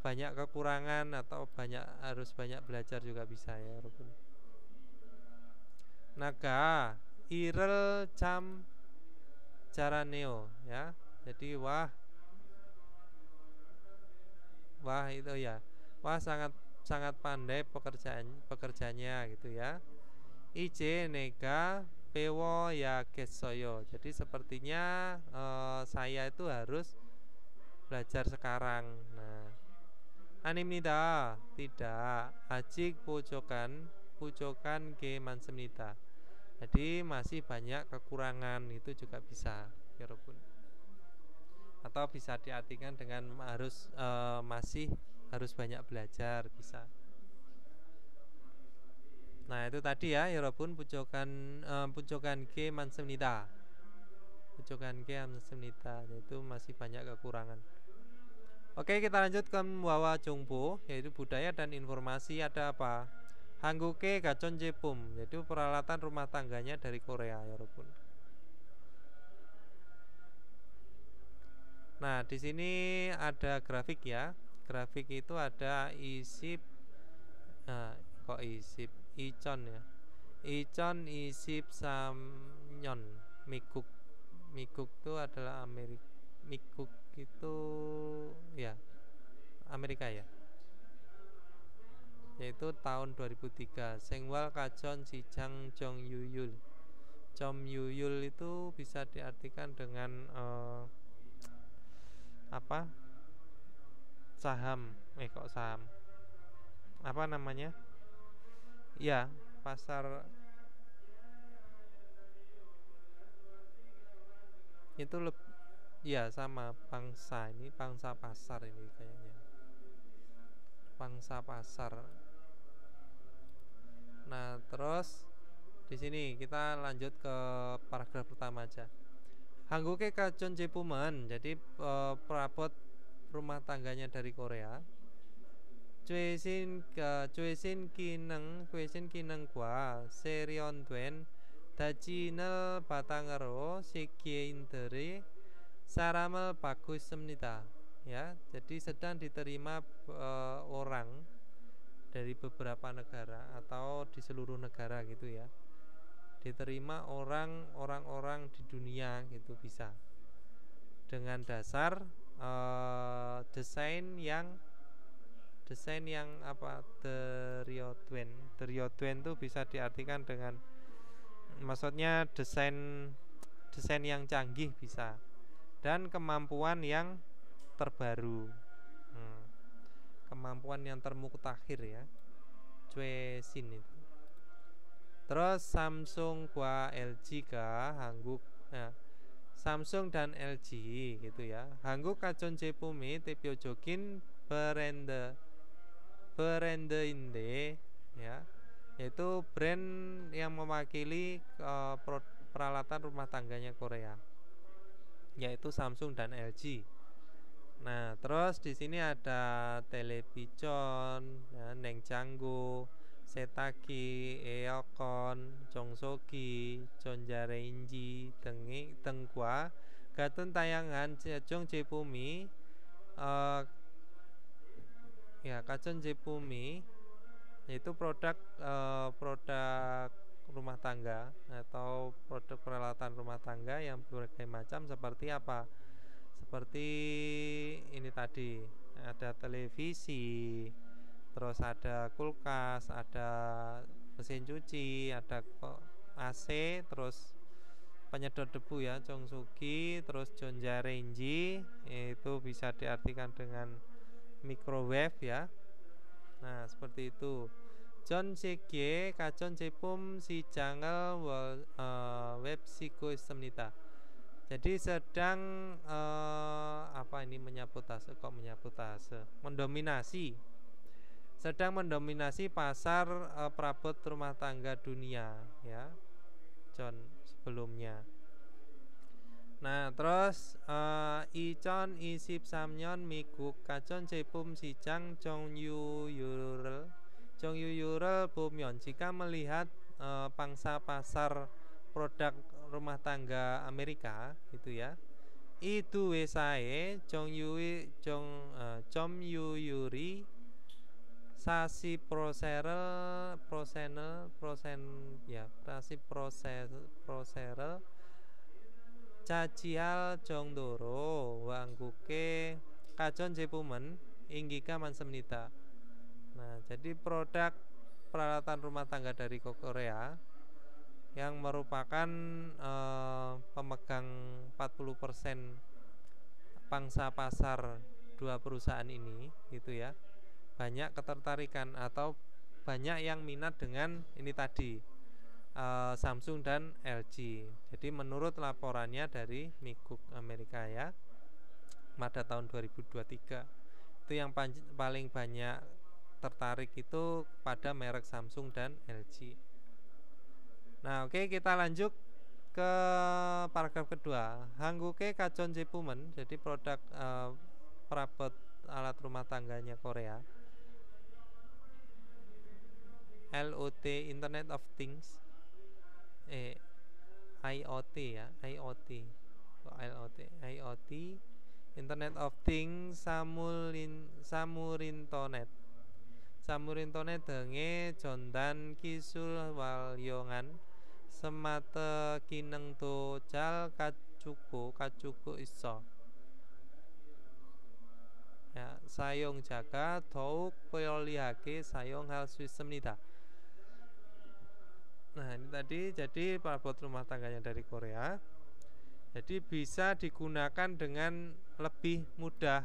banyak kekurangan, atau harus banyak belajar juga bisa ya Robun. Naga irel cam caraneo ya, jadi wah itu ya, wah sangat pandai pekerjaannya gitu ya. IJ nega pewo ya gesoyo. Jadi sepertinya saya itu harus belajar sekarang. Nah, animnida tidak, ajik pujokan ge mansemnida. Jadi masih banyak kekurangan, itu juga bisa, Yorobun. Atau bisa diartikan dengan masih harus banyak belajar, bisa. Nah, itu tadi ya, Yorobun, pujokan ge mansemnida. Pujokan ge mansemnida, itu masih banyak kekurangan. Oke, kita lanjut ke wawa jongbo, yaitu budaya dan informasi. Ada apa? Hangguke gacon jepum, yaitu peralatan rumah tangganya dari Korea, Yorobun. Nah, di sini ada grafik ya. Grafik itu ada isip, kok isip, icon ya. Icon, isip, samnyon, mikuk. Mikuk itu adalah Amerika. Mikuk itu ya Amerika ya. Yaitu tahun 2003. Sengwal kajon sijang jong yuyul. Jom yuyul itu bisa diartikan dengan apa? Saham. Kok saham? Apa namanya? Ya, pasar itu ya sama pangsa, ini pangsa pasar ini kayaknya. Pangsa pasar. Nah, terus di sini kita lanjut ke paragraf pertama aja. Hangguke kajon jepuman, jadi perabot rumah tangganya dari Korea. Cuesin kineng kwa serion duen dajinel batangero sikiindere saramel bagus semnita. Ya, jadi sedang diterima orang dari beberapa negara atau di seluruh negara gitu ya. Diterima orang-orang di dunia gitu bisa. Dengan dasar desain yang apa? Deryotwen itu bisa diartikan dengan maksudnya desain yang canggih bisa. Dan kemampuan yang terbaru. Kemampuan yang termutakhir ya. Cuesin itu. Terus Samsung kwa LG ka Hangguk. Nah, Samsung dan LG gitu ya. Hangguk kajon jepumi tepyojokin brand inde ya. Yaitu brand yang mewakili peralatan rumah tangganya Korea. Yaitu Samsung dan LG. Nah, terus di sini ada televison, ya, nengcanggo, setaki, eokon, jongsoki, jonjarenji, tengkwa, gatun tayangan jong jepumi, ya kacon jepumi, yaitu produk rumah tangga atau produk peralatan rumah tangga yang berbagai macam seperti apa? Seperti ini tadi, ada televisi, terus ada kulkas, ada mesin cuci, ada AC, terus penyedot debu ya, jongsuki, terus jonjarenji, itu bisa diartikan dengan microwave ya. Nah, seperti itu. John Sekie kajon jepum si jangel web psikosemnita. Jadi sedang apa ini menyabotase, mendominasi. Sedang mendominasi pasar perabot rumah tangga dunia ya. John sebelumnya. Nah, terus Ichon isip samnyon mikuk kajon jepum sijang jongyuyurel bomyon. Jika melihat pangsa pasar produk rumah tangga Amerika itu ya, itu wesae jomyuyuri sasi proserel cacial jongdoro wangguke kajon jepumen inggika mansemnita. Nah, jadi produk peralatan rumah tangga dari Korea yang merupakan pemegang 40% pangsa pasar dua perusahaan ini gitu ya. Banyak ketertarikan atau banyak yang minat dengan ini tadi, Samsung dan LG. Jadi menurut laporannya dari Miguk Amerika ya, pada tahun 2023 itu yang paling banyak tertarik itu pada merek Samsung dan LG. Nah, oke, kita lanjut ke paragraf kedua. Hangguke Kachon Jepumen, jadi produk perabot alat rumah tangganya Korea. LOT, Internet of Things, IoT ya, IoT, IoT, Internet of Things, Samurintonet. Samurintonet denge jondan kisul walyongan semata kineng tocal kacuku iso. Ya, sayong jaga 더욱 편리하게 사용할 수 있습니다. Nah, ini tadi jadi perabot rumah tangganya dari Korea. Jadi bisa digunakan dengan lebih mudah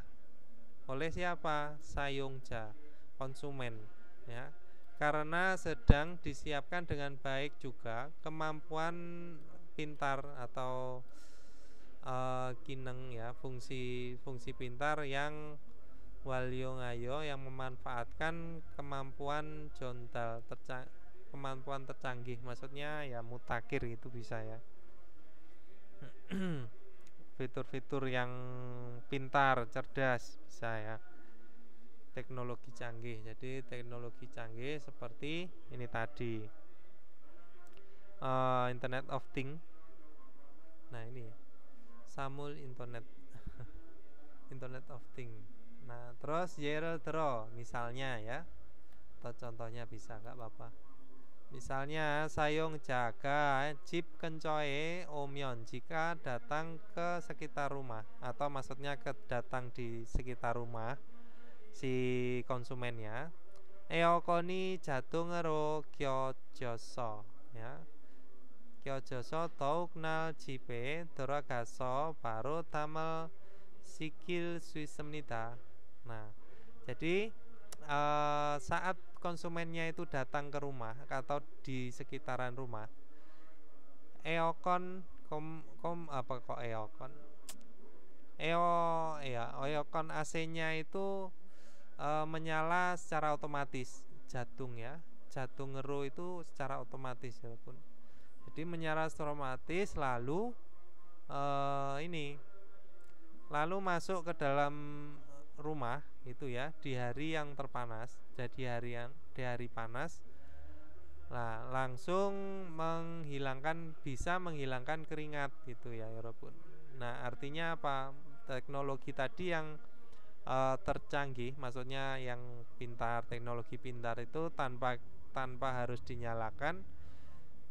oleh siapa? Sayongja, konsumen ya. Karena sedang disiapkan dengan baik juga kemampuan pintar atau kineng ya, fungsi pintar yang walyongayo yang memanfaatkan kemampuan jondal kemampuan tercanggih, maksudnya ya mutakir itu bisa ya. Fitur-fitur yang pintar, cerdas bisa ya. Teknologi canggih. Jadi teknologi canggih seperti ini tadi, Internet of Things. Nah, ini Samul Internet Internet of Things. Nah, terus yerer dero misalnya ya, atau contohnya bisa, nggak apa-apa. Misalnya sayong jaga chip kencoe omion jika datang ke sekitar rumah, atau maksudnya datang di sekitar rumah si konsumennya. Eokoni jatungero kyojoso ya. Kyojoso 더욱날 집에 들어가서 바로 담을 sikil suismnida. Nah, jadi saat konsumennya itu datang ke rumah atau di sekitaran rumah, eokon apa kok eokon? Eokon AC-nya itu menyala secara otomatis, jatung ya. Jatung ngeru itu secara otomatis ya pun. Jadi menyala secara otomatis lalu lalu masuk ke dalam rumah itu ya di hari yang terpanas. Jadi di hari panas, nah langsung bisa menghilangkan keringat gitu ya Yorobun. Nah, artinya apa? Teknologi tadi yang tercanggih, maksudnya yang pintar, teknologi pintar itu tanpa harus dinyalakan,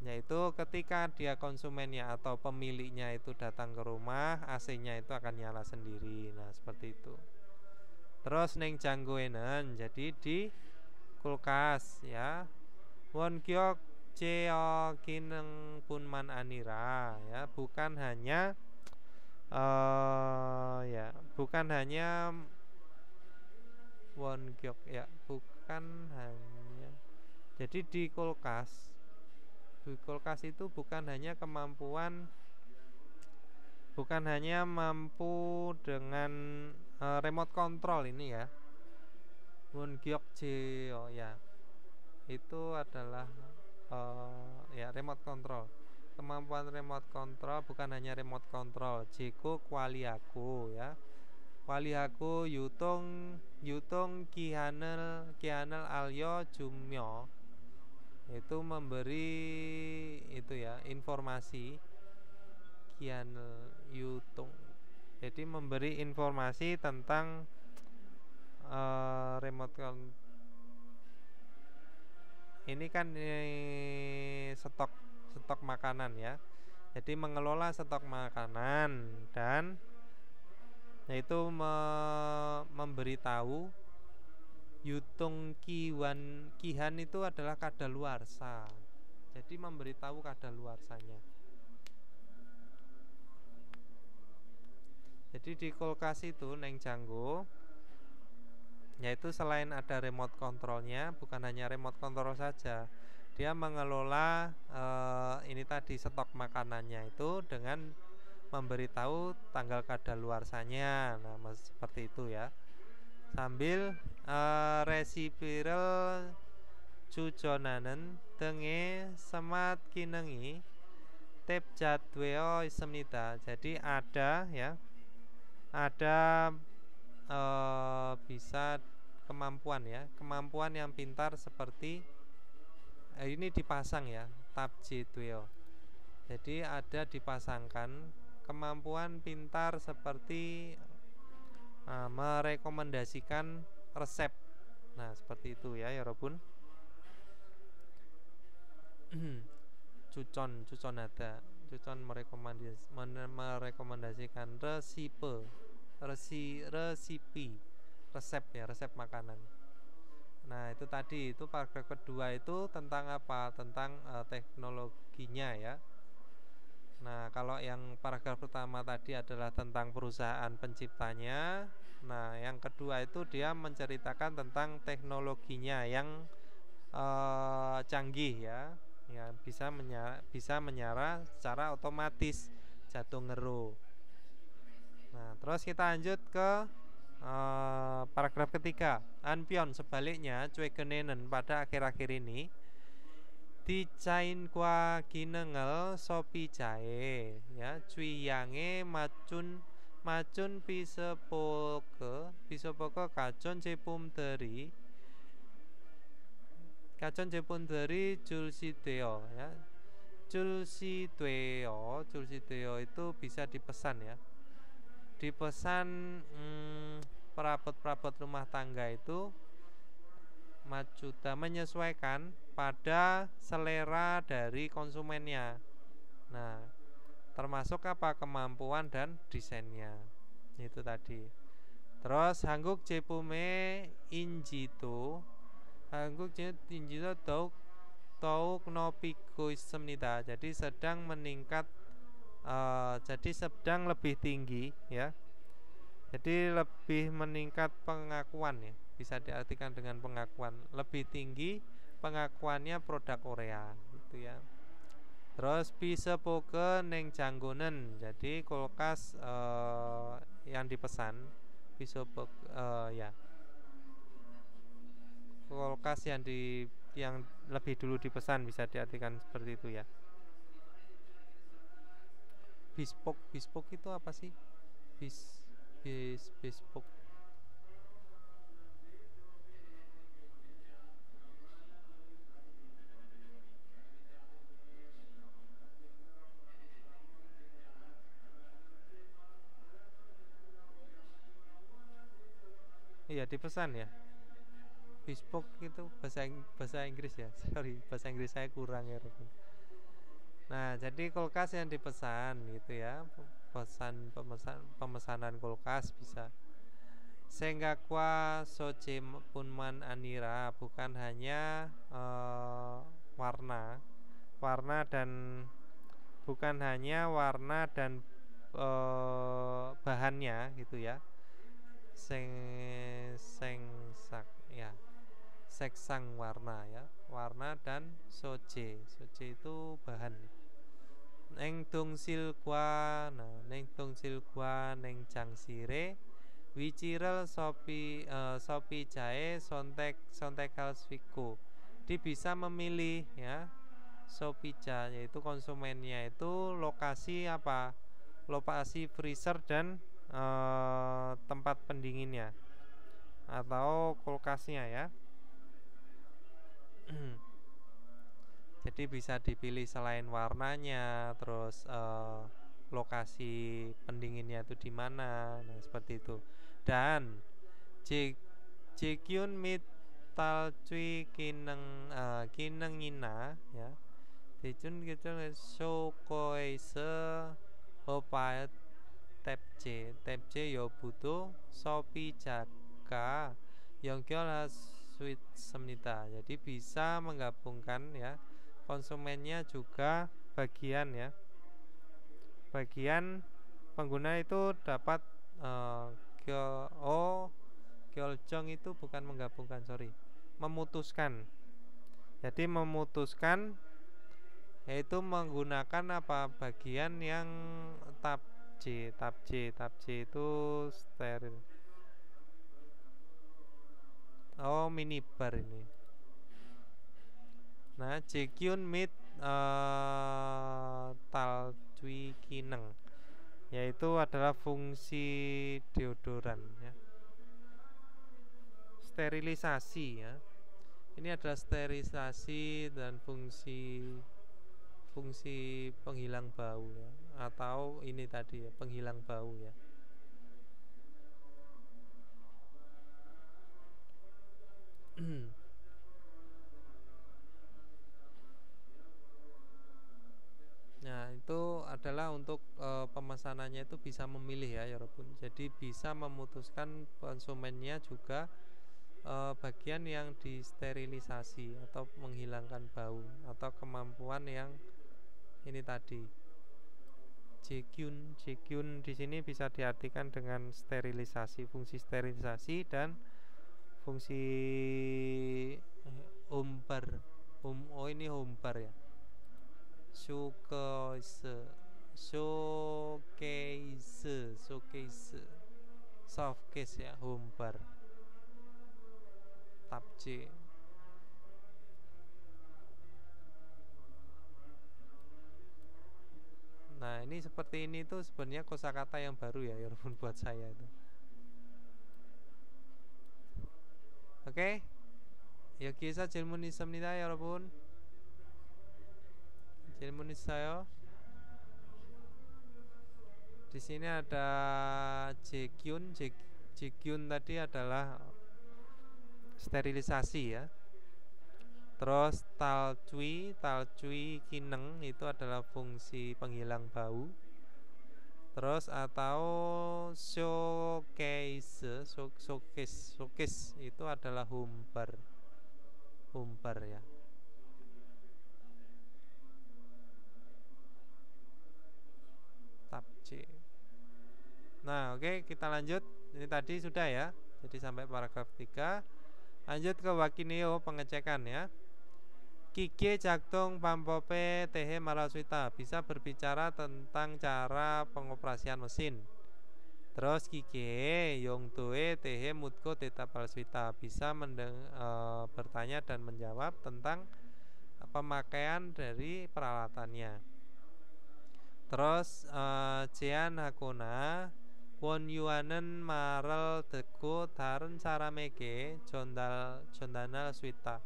yaitu ketika dia konsumennya atau pemiliknya itu datang ke rumah, AC-nya itu akan nyala sendiri. Nah, seperti itu. Terus neng janggoenen, jadi di kulkas ya. Won kyok ceo kineng punman anira ya, bukan hanya bukan hanya won kyok ya, bukan hanya. Jadi di kulkas itu bukan hanya mampu dengan remote control ini ya. Won kyok ceo ya, itu adalah ya remote control. Kemampuan remote control bukan hanya remote control, jiko kwaliaku ya. Kwaliaku yutung kihanel alyo jumyo, itu memberi itu ya informasi kihanel yutung. Jadi memberi informasi tentang remote control. Ini kan stok makanan ya. Jadi mengelola stok makanan dan yaitu memberitahu yutung kihan itu adalah kadaluarsa. Jadi memberitahu kadaluarsanya. Jadi di kulkas itu neng Janggo, yaitu selain ada remote controlnya, bukan hanya remote control saja, dia mengelola ini tadi stok makanannya itu dengan memberitahu tanggal kadaluarsanya. Nah, seperti itu ya. Sambil resipirel cuconanen tenge semat kinengi tip jadweo ismnita. Jadi ada ya, ada bisa kemampuan ya, kemampuan yang pintar seperti ini dipasang ya, tabji dueo. Jadi ada dipasangkan kemampuan pintar seperti merekomendasikan resep. Nah, seperti itu ya, Robun. Cucon ada. Cucon merekomendasikan resipi, resep ya, resep makanan. Nah, itu tadi, itu paragraf kedua itu tentang apa? Tentang teknologinya ya. Nah, kalau yang paragraf pertama tadi adalah tentang perusahaan penciptanya. Nah, yang kedua itu dia menceritakan tentang teknologinya yang canggih ya, bisa menyara secara otomatis jatuh ngeru. Nah, terus kita lanjut ke paragraf ketiga. Anpion sebaliknya cuegenenen pada akhir-akhir ini dicain kwa ginengel sopi jae ya cuiyange macun pisepoke kacon cepum dari julsideo ya. Julsideo itu bisa dipesan ya. Dipesan perabot-perabot rumah tangga itu majuda menyesuaikan pada selera dari konsumennya. Nah, termasuk apa? Kemampuan dan desainnya. Itu tadi. Terus hangguk jepume injito. Hangguk injito tauk nopiku ismnida. Jadi sedang meningkat, jadi sedang lebih tinggi ya. Jadi lebih meningkat pengakuan ya. Bisa diartikan dengan pengakuan lebih tinggi pengakuannya produk Korea gitu ya. Terus bisa poke neng janggonen. Jadi kulkas yang dipesan bisa ya. Kulkas yang lebih dulu dipesan bisa diartikan seperti itu ya. Bespoke itu apa sih? Bespoke. Iya, dipesan ya. Bespoke itu bahasa Inggris ya. Sorry, bahasa Inggris saya kurang ya. Nah, jadi kulkas yang dipesan gitu ya. Pemesanan kulkas bisa. Sehingga kwa soce punman anira bukan hanya warna dan bukan hanya warna dan bahannya gitu ya. Seksang warna ya, warna dan soje itu bahan. Neng tungsil kwa, nah neng tungsil kwa neng jangsire wicirel sopi jae sontekal sviku. Dia bisa memilih ya sopica, yaitu konsumennya itu lokasi apa? Lokasi freezer dan tempat pendinginnya atau kulkasnya ya. Jadi bisa dipilih selain warnanya, terus lokasi pendinginnya itu di mana. Nah, seperti itu. Dan Jekyun Mital Cui Kinengina ya. Jejun gitu Shokoise Hopa Tepce yo butuh sopi jaga Yongkyola sweet semnita. Jadi bisa menggabungkan ya konsumennya juga bagian ya. Bagian pengguna itu dapat Gyeoljong itu bukan menggabungkan, sorry, memutuskan. Jadi memutuskan yaitu menggunakan apa bagian yang tab J itu steril. Oh, minibar ini. Nah, Jekyun mit Talcui Kineng, yaitu adalah fungsi deodoran ya. Sterilisasi ya. Ini adalah sterilisasi dan fungsi penghilang bau ya, atau ini tadi ya, penghilang bau ya. Nah, itu adalah untuk pemesanannya itu bisa memilih ya, Yorobun. Jadi bisa memutuskan konsumennya juga bagian yang disterilisasi atau menghilangkan bau, atau kemampuan yang ini tadi. Jekyun di sini bisa diartikan dengan sterilisasi, fungsi sterilisasi dan fungsi umbar. Oh, ini umbar ya. Showcase, softcase ya, umbar. Tapce. Nah, ini seperti ini tuh sebenarnya kosakata yang baru ya, Yorobun, buat saya itu. Oke. 여기에서 질문 있습니다, 여러분. 질문 있어요? Di sini ada Jekyun tadi adalah sterilisasi ya. Terus Talcui Kineng itu adalah fungsi penghilang bau. Terus atau showcase itu adalah umbar ya. Tapce. Nah, oke, kita lanjut. Ini tadi sudah ya. Jadi sampai paragraf 3. Lanjut ke wakineo, pengecekan ya. Kike jaktung pampope tehe marasuita, bisa berbicara tentang cara pengoperasian mesin. Terus kike yongtoe tehe mutko teta palsuita, bisa bertanya dan menjawab tentang pemakaian dari peralatannya. Terus jean hakona won yuanen maral dego 다른 사람에게 전단할 수 있다.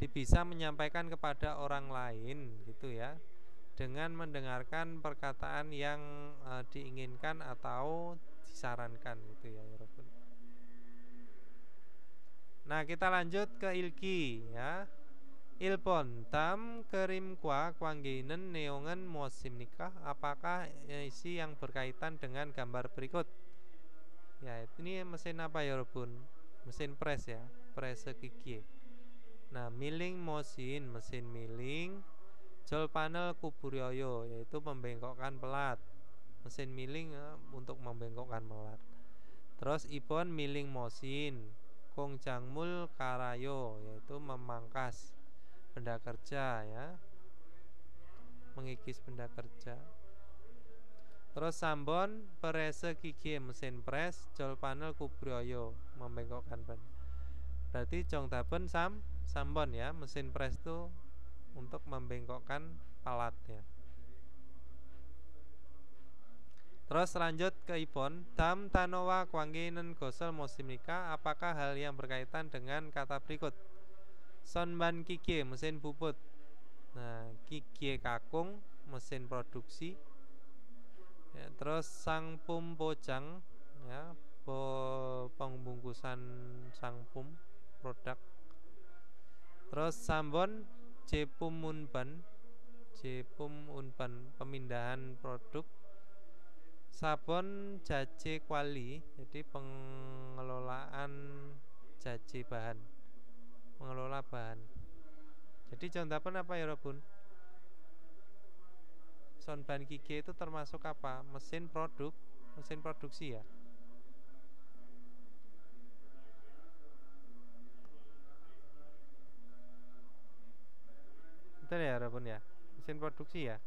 Bisa menyampaikan kepada orang lain gitu ya, dengan mendengarkan perkataan yang diinginkan atau disarankan gitu ya. Nah, kita lanjut ke ilki ya. Ilpon tam kerimkwa kwanggeinen neongen mosimnikah, apakah isi yang berkaitan dengan gambar berikut ya. Ini mesin apa ya, Robun? Mesin press ya, press gigi. Nah, milling mesin milling. Jol panel kuburyoyo, yaitu membengkokkan pelat. Mesin milling untuk membengkokkan pelat. Terus ibon milling mosin. Kong jangmul karayo, yaitu memangkas benda kerja ya, mengikis benda kerja. Terus sambon presse gigi, mesin press. Jol panel kuburyoyo, membengkokkan ban. Berarti jongdaben sambon ya, mesin press itu untuk membengkokkan palatnya. Terus lanjut ke ibon dam tanowa kwanggeinen gosel mosimnika, apakah hal yang berkaitan dengan kata berikut. Sonban kiki, mesin puput. Nah, kiki kakung, mesin produksi ya. Terus sang pum pojang ya, pembungkusan sang pum produk. Terus sambon jepum unban, pemindahan produk. Sabon jaje kuali, jadi pengelolaan jaje bahan, mengelola bahan. Jadi jondapen apa ya Robun? Sonban Kige itu termasuk apa? Mesin produksi ya. Betul ya Robun ya, mesin produksi ya.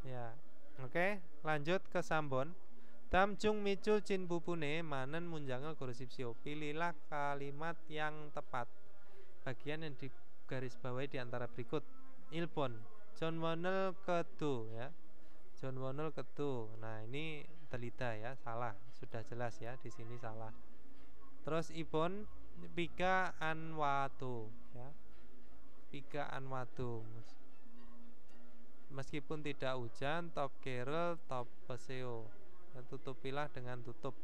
Ya, oke, lanjut ke Sambon. Damjung micul cin bubune manen munjangel gorosipsio. Pilihlah kalimat yang tepat. Bagian yang digarisbawahi di antara berikut. Ilpon, John Wonnel kedu ya. John Wonnel kedu. Nah, ini telida ya, salah. Sudah jelas ya, di sini salah. Terus Ibon Pika Anwatu ya. Pika Anwatu. Meskipun tidak hujan, top kerel, top peseo. Tutupilah dengan tutup.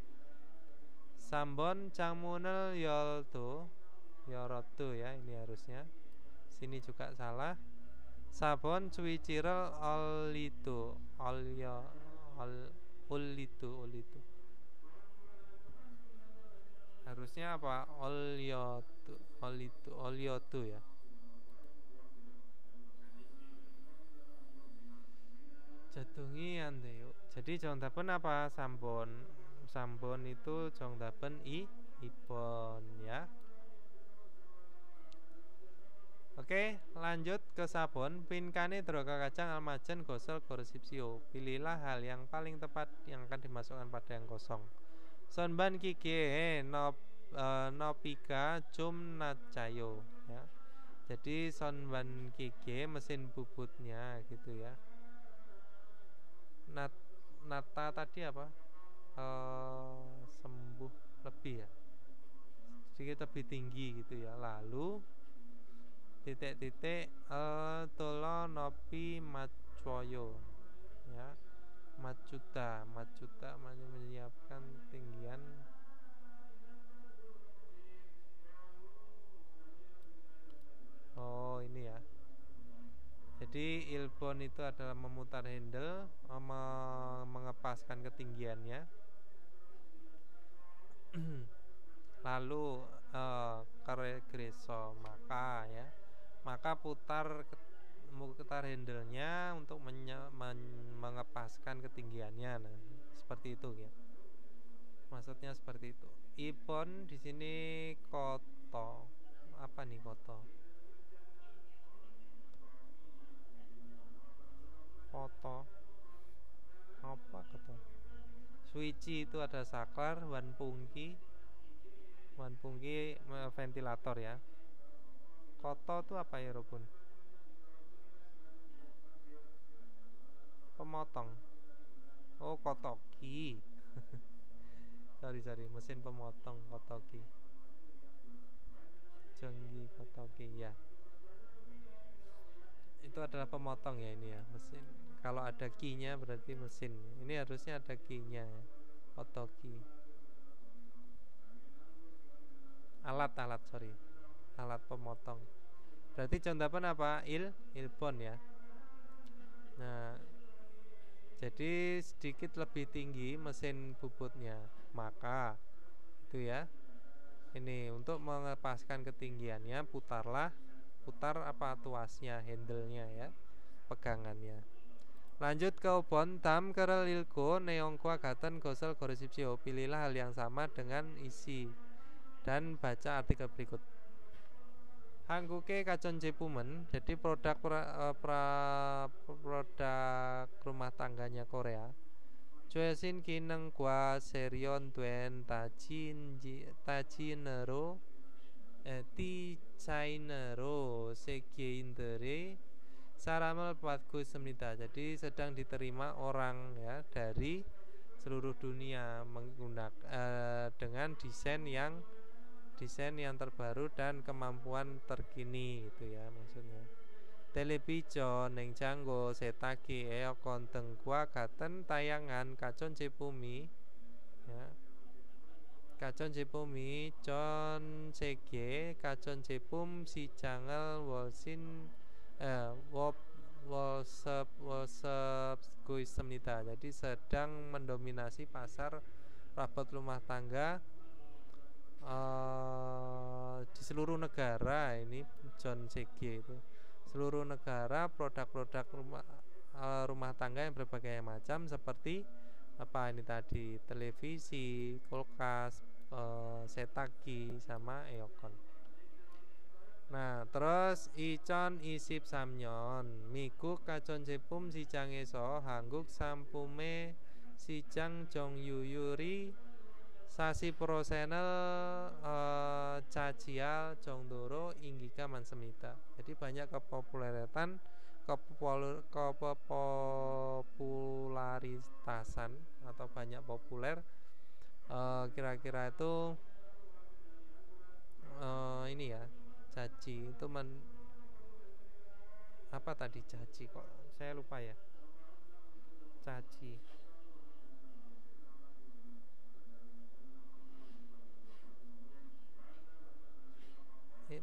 Sambon Cangmunel Yolto Yorotu ya, ini harusnya. Sini juga salah. Sabon Cuicirel Olitu Olyo Olitu harusnya apa? Oliotu ya. Jadungi ande yuk. Jadi jongdapen apa? Sambon itu jongdapen ipon ya. Oke, lanjut ke sabon. Pinkane droga kacang almajen gosel gorosipsio. Pilihlah hal yang paling tepat yang akan dimasukkan pada yang kosong. Sonban kike nopika cum nacayo ya. Jadi sonban kike mesin bubutnya gitu ya. Nata tadi apa? Sembuh lebih ya, sedikit lebih tinggi gitu ya. Lalu titik-titik tolo nopi macoyo ya, macuta menyiapkan tinggian. Oh ini ya. Jadi ilbon itu adalah memutar handle, mengepaskan ketinggiannya. Lalu keregreso maka putar handlenya untuk mengepaskan ketinggiannya. Nah, seperti itu ya. Maksudnya seperti itu. Ipon di sini koto. Apa nih koto? Koto apa koto? Suici itu ada saklar, wanpungki ventilator ya. Koto itu apa ya Robun? Pemotong. Oh kotoki. sorry mesin pemotong kotoki. Jenggi kotoki ya. Itu adalah pemotong ya ini ya, mesin. Kalau ada ki-nya berarti mesin. Ini harusnya ada ki-nya ya. Kotoki. Alat pemotong. Berarti contohnya apa? Ilbon ya. Nah, jadi sedikit lebih tinggi mesin bubutnya. Maka itu ya. Ini untuk mengepaskan ketinggiannya putar apa tuasnya, handle-nya ya, pegangannya. Lanjut ke ubon tam kerel ilko neongko agatan gosel gorosipsio. Pilihlah hal yang sama dengan isi dan baca artikel berikut. Hangguke kacon jepumen, jadi produk rumah tangganya Korea. Joesin kineng gua serion tuen tajinero Chainero segeindere saramel patku semnita. Jadi sedang diterima orang ya dari seluruh dunia menggunakan dengan desain yang terbaru dan kemampuan terkini itu ya maksudnya. Telebijo neng janggo setagi eokon tengkua gaten tayangan kacon cepumi ya. Kacon cepumi con cege kacon cepum si jangel wolsin wolsep guisemnita. Jadi sedang mendominasi pasar perabot rumah tangga di seluruh negara. Ini John CG itu seluruh negara produk-produk rumah tangga yang berbagai macam, seperti apa ini tadi, televisi, kulkas, setaki, sama eokon. Nah, terus icon isip samnyon miku kacon jepum sijangeso hangguk sampume sijang jong yuyuri sasi prosenel cacial jongdoro inggika mansemita. Jadi banyak kepopularitasan atau banyak populer, kira-kira itu ini ya, caci itu apa tadi, caci kok saya lupa ya, caci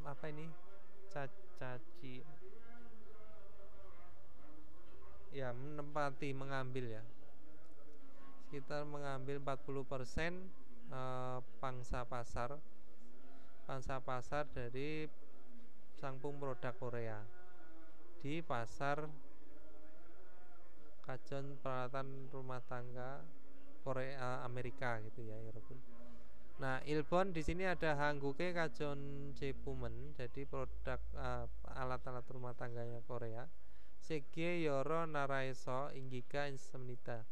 apa ini, caci ya, menempati, mengambil ya, sekitar mengambil 40% pangsa pasar dari sangpung produk Korea di pasar kajon peralatan rumah tangga Korea, Amerika gitu ya, Eropa. Nah, Ilbon di sini ada hangguke kajon jepumen, jadi produk alat-alat rumah tangganya Korea. Segie yoro naraeso inggika insemnita.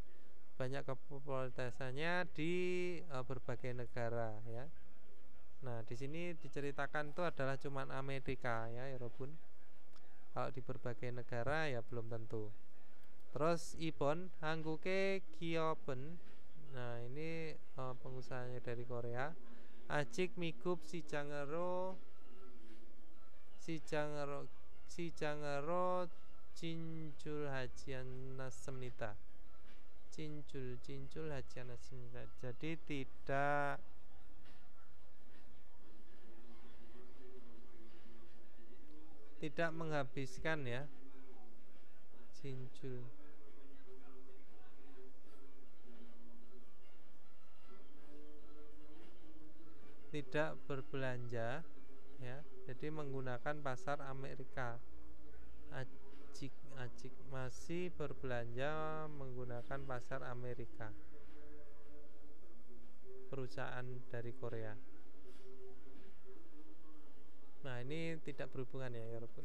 Banyak kepopularitasannya di berbagai negara ya. Nah, di sini diceritakan itu adalah cuman Amerika ya, Eropa. Kalau di berbagai negara ya belum tentu. Terus Ibon hangguke Kyoben. Nah, ini pengusahanya dari Korea. Ajik migup si jangero cincul hajian nasemnita. Cincul hajian nasemnita. Jadi tidak menghabiskan ya, cincul, tidak berbelanja ya, jadi menggunakan pasar Amerika. Ajik masih berbelanja menggunakan pasar Amerika, perusahaan dari Korea. Nah, ini tidak berhubungan ya, Eropa.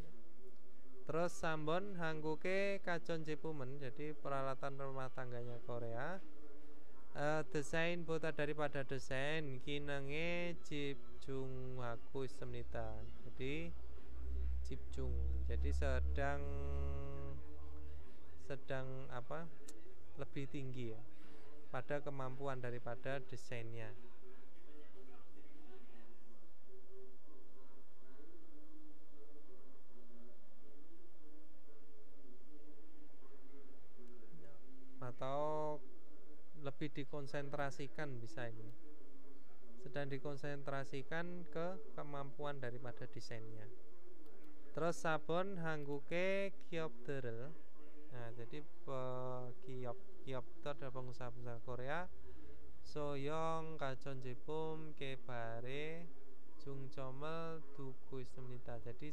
Terus Sambon hangguke kajon jepumen, jadi peralatan rumah tangganya Korea. Desain buta daripada desain kinenge jipjung haku istemnita. Jadi jipjung, jadi sedang apa, lebih tinggi ya pada kemampuan daripada desainnya. Atau lebih dikonsentrasikan, bisa ini sedang dikonsentrasikan ke kemampuan daripada desainnya. Terus sabon hangguke Kyopderel. Nah, jadi Kyop itu adalah pengusaha Korea. Soyong kajon jepum kebare jungcomel duku istemnita. Jadi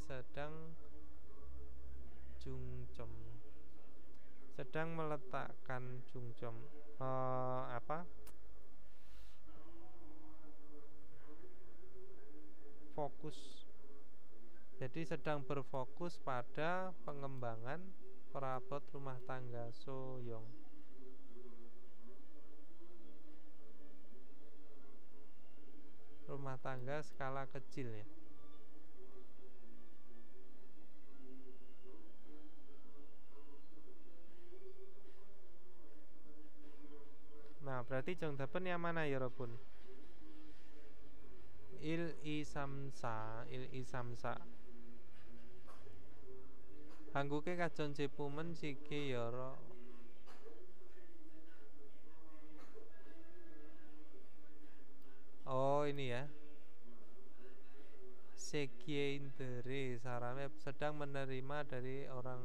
sedang meletakkan jungcom fokus. Jadi sedang berfokus pada pengembangan perabot rumah tangga Soyong. Rumah tangga skala kecil ya. Nah, berarti jong dapen yang mana ya, Robun? Il isamsa hangguke kajon jepumen sike yoro. Oh, ini ya, Sekie Indere sarame sedang menerima dari orang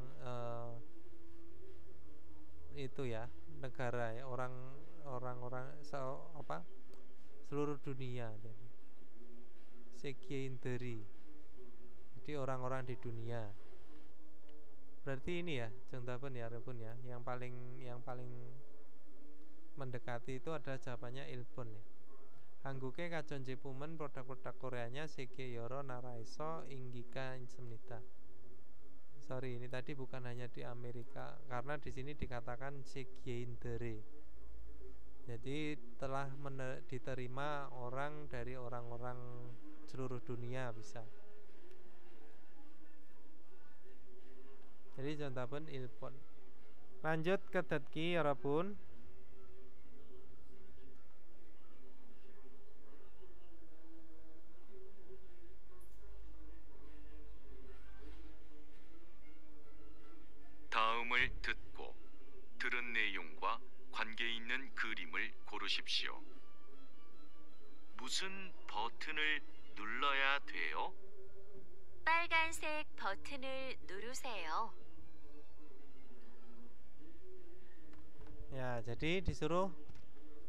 itu ya, negara ya, orang-orang seluruh dunia. Segyeinderi. Jadi orang-orang di dunia. Berarti ini ya, jengtapen ya Rebun ya. Yang paling mendekati itu adalah jawabannya ilpon ya. Hangguke kajon jepumen produk-produk Koreanya Segeyoro Naraiso Inggika Semnita. Sorry, ini tadi bukan hanya di Amerika, karena di sini dikatakan Segyeindere. Jadi telah diterima orang dari orang-orang seluruh dunia bisa. Jadi contohnya ilpon. Lanjut ke datki ya Rabun. 다음을 듣고 들은 내용과 관계 있는 그림을 고르십시오. 무슨 버튼을 눌러야 돼요? 빨간색 버튼을 누르세요. Ya, jadi disuruh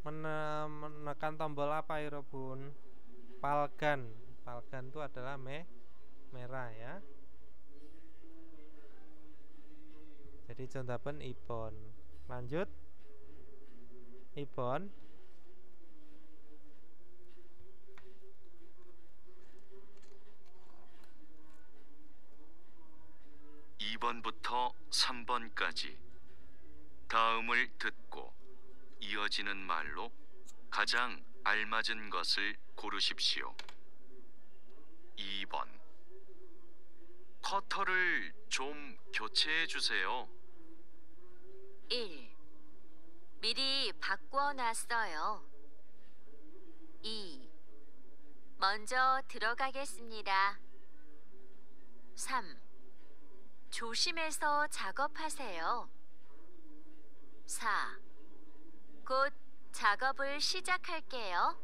menekan tombol apa ya Robun? Palgan. Palgan itu adalah merah ya. Jadi contohnya ipon. Lanjut. Ipon. 2번부터 3번까지 다음을 듣고 이어지는 말로 가장 알맞은 것을 고르십시오. 2번. 커터를 좀 교체해 주세요. 1. 미리 바꿔놨어요. 2. 먼저 들어가겠습니다. 3. 조심해서 작업하세요. 4. 곧 작업을 시작할게요.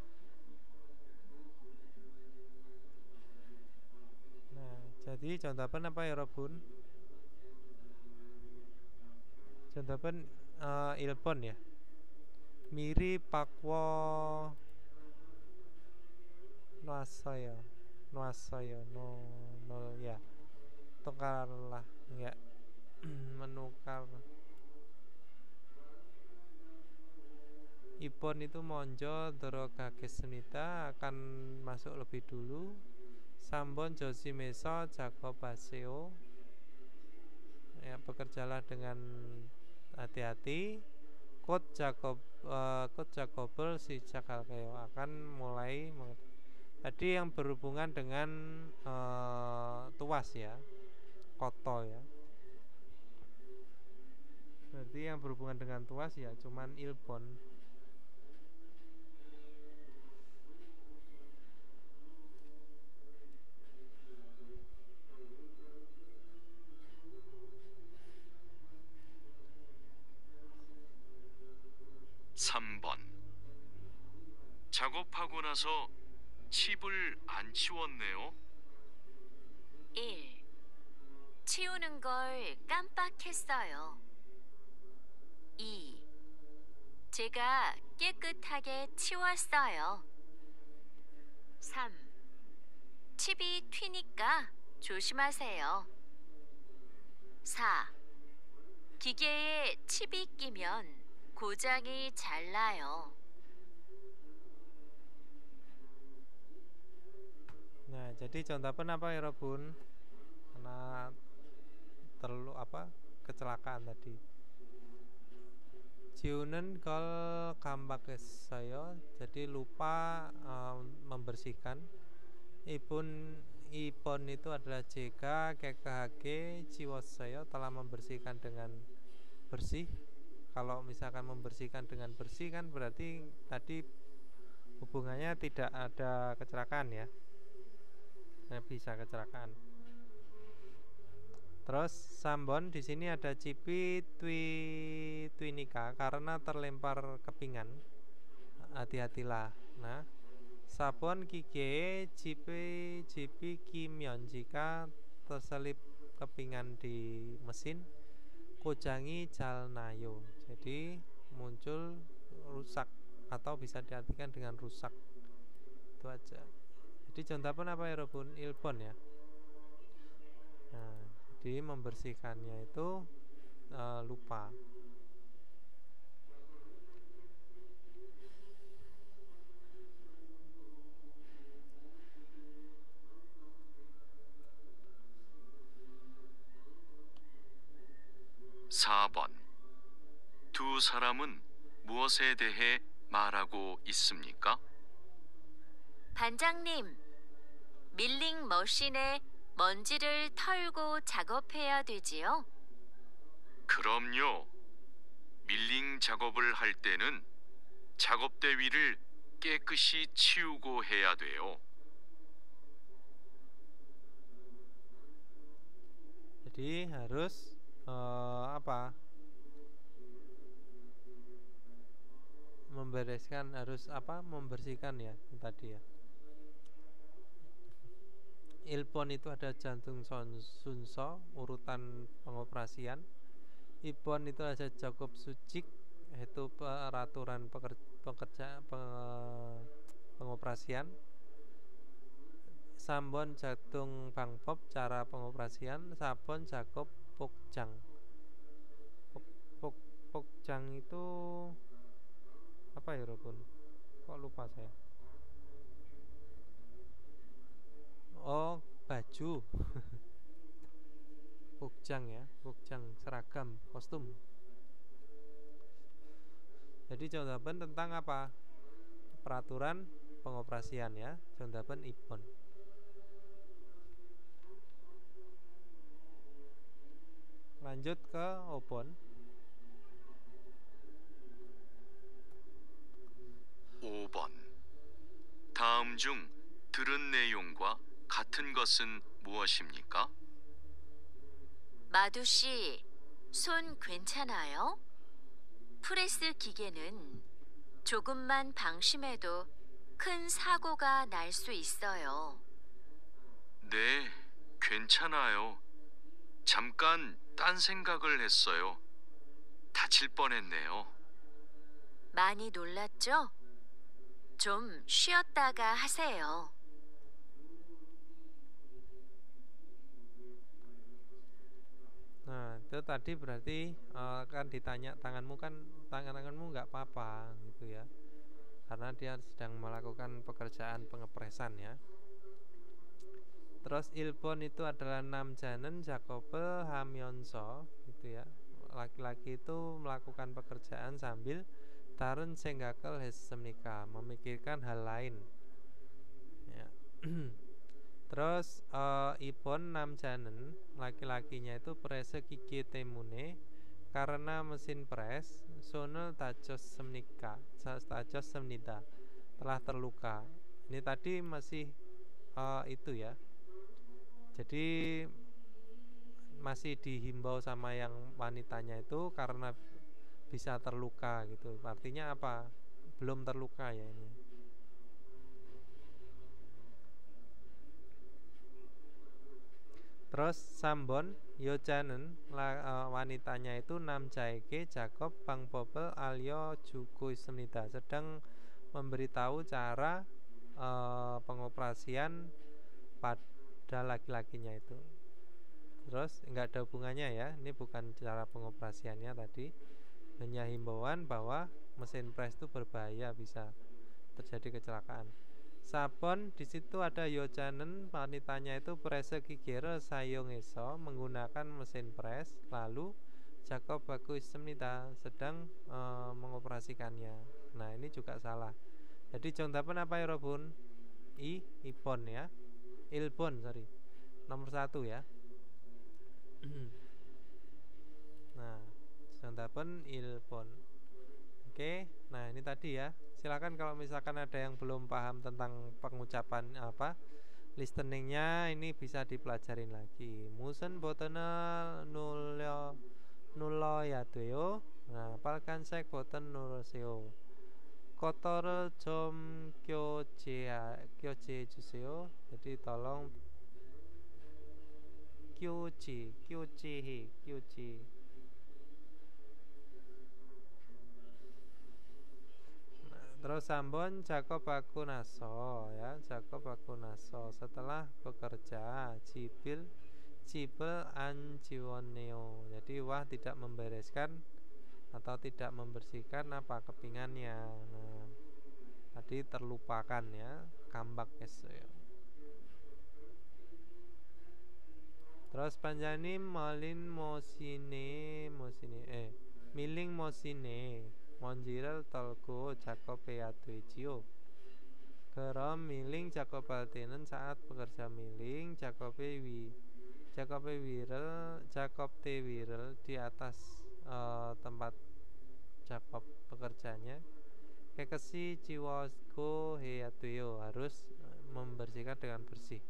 Nah, jadi contohnya apa ya Robun? Contohnya ilpon ya. Miri pakwo noasoyo no ya. Tukarlah ya. Menukar. Ipon itu monjo dorogagesnita akan masuk lebih dulu. Sambon josimeso jakobaseo ya, bekerjalah dengan hati-hati. Kot jakobel si cakalkeo akan mulai tadi yang berhubungan dengan tuas ya, koto ya. Berarti yang berhubungan dengan tuas ya cuman ilpon. 작업하고 나서 칩을 안 치웠네요. 1. 치우는 걸 깜빡했어요. 2. 제가 깨끗하게 치웠어요. 3. 칩이 튀니까 조심하세요. 4. 기계에 칩이 끼면 고장이 잘 나요. Nah, jadi contohnya apa ya Robun? Karena kecelakaan tadi. Jiunen kol kambakes saya, jadi lupa membersihkan. Ipon itu adalah JK KKHG Jiwasaya telah membersihkan dengan bersih. Kalau misalkan membersihkan dengan bersih kan berarti tadi hubungannya tidak ada kecelakaan ya. Bisa kecelakaan. Terus Sambon di sini ada cipi twinika karena terlempar kepingan. Hati-hatilah. Nah, sabon kige cipi kimyon jika terselip kepingan di mesin. Kojangi jalnayo. Jadi muncul rusak atau bisa diartikan dengan rusak. Itu aja. Jadi jontapen apa ya Robun? Ilpon ya. Nah, jadi membersihkannya itu lupa. (4번) 두 사람은 무엇에 대해 말하고 있습니까? 반장님, 밀링 머신에 먼지를 털고 작업해야 되지요? 그럼요. 밀링 작업을 할 때는 작업대 위를 깨끗이 치우고 해야 돼요. Jadi harus apa? Membereskan, harus apa? Membersihkan ya tadi ya. Ilpon itu ada jantung sunso, urutan pengoperasian. Ipon itu ada Jakob Sucik, yaitu peraturan pengoperasian. Sambon Jatung Bangpop, cara pengoperasian. Sabon Jakob Pokjang. Pokjang itu apa ya Robun? Kok lupa saya. Oh, baju. Pokjang ya, pokjang seragam, kostum. Jadi jawaban tentang apa? Peraturan pengoperasian ya, jawaban Ipon. Lanjut ke Opon. 5번. 다음 중 들은 내용과 같은 것은 무엇입니까? 마두 씨, 손 괜찮아요? 프레스 기계는 조금만 방심해도 큰 사고가 날 수 있어요. 네, 괜찮아요. 잠깐 딴 생각을 했어요. 다칠 뻔했네요. 많이 놀랐죠? 좀 쉬었다가 하세요. Nah, itu tadi berarti kan ditanya tanganmu nggak apa-apa gitu ya, karena dia sedang melakukan pekerjaan pengepresan ya. Terus Ilpon itu adalah namjanen Jakobe Hamyonso gitu ya. Laki-laki itu melakukan pekerjaan sambil Tarun Senggakel Hesemnika, memikirkan hal lain ya. Terus Ipon namjanen, laki-lakinya itu prese gigi temune karena mesin pres sonel tajos semnika, tajos semnida, telah terluka. Ini tadi masih itu ya. Jadi masih dihimbau sama yang wanitanya itu karena bisa terluka gitu. Artinya apa? Belum terluka ya ini. Terus Sambon Yojanen wanitanya itu Namjaeke Jakob Bangpopel Alyo Juku Semnida, sedang memberitahu cara pengoperasian pada laki-lakinya itu. Terus enggak ada hubungannya ya, ini bukan cara pengoperasiannya tadi, hanya himbauan bahwa mesin pres itu berbahaya, bisa terjadi kecelakaan. Sabon di situ ada Yojanen, wanitanya itu prese gigere sayongeso, menggunakan mesin pres, lalu Jakob Bagus Semnida sedang mengoperasikannya. Nah ini juga salah. Jadi jontapen apa ya Robun? Ipon ya, Ilpon sorry, nomor 1 ya. Nah jontapen Ilpon. Oke, nah ini tadi ya. Silakan kalau misalkan ada yang belum paham tentang pengucapan apa listeningnya, ini bisa dipelajarin lagi. Musen botene nulo ya tuyo. Nah, palkan sek boten nuroseo. Kotor 좀 교체 주세요. Jadi tolong 교체. Terus Terus sambon Jakob aku naso ya, Jakob aku naso setelah bekerja cibel anjiwoneo. Jadi wah tidak membereskan atau tidak membersihkan apa kepingannya. Nah, tadi terlupakan ya, kambak ya. Terus panjani malin miling mosine monjiral tolgo Jakobe Atuicio. Kerom miling Jakob Altenen saat bekerja miling Jakob T Wirel di atas tempat Jakob bekerjanya. Kekesi Ciwosko Heatuyo harus membersihkan dengan bersih.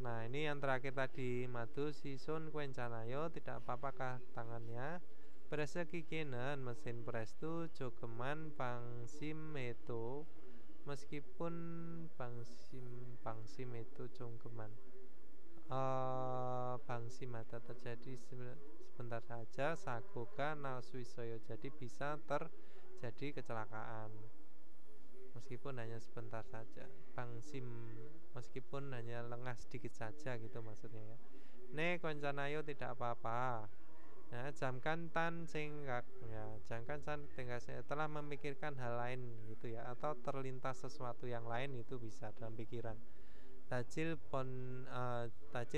Nah ini yang terakhir tadi, madu sisun kwencanayo tidak apa-apakah tangannya. Prese kikenen mesin pres tu jogeman bangsim itu meskipun bangsim itu jogeman bangsim ada terjadi sebentar saja sagoka nalsuisoyo, jadi bisa terjadi kecelakaan meskipun hanya sebentar saja. Bangsim meskipun hanya lengah sedikit saja gitu maksudnya ya. Ne koncanayo tidak apa-apa. Nah, jamkan tan singgak ya, jamkan tan tinggal telah memikirkan hal lain gitu ya, atau terlintas sesuatu yang lain itu bisa dalam pikiran. Tajil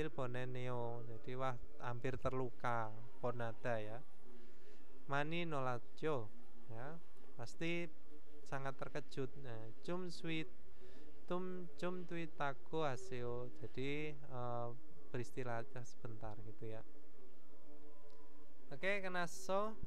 boneneo, jadi wah hampir terluka, ponada ya. Mani nolajo ya, pasti sangat terkejut. Nah, cum tuitaku haseo, jadi beristirahat sebentar gitu ya. Oke, kenaso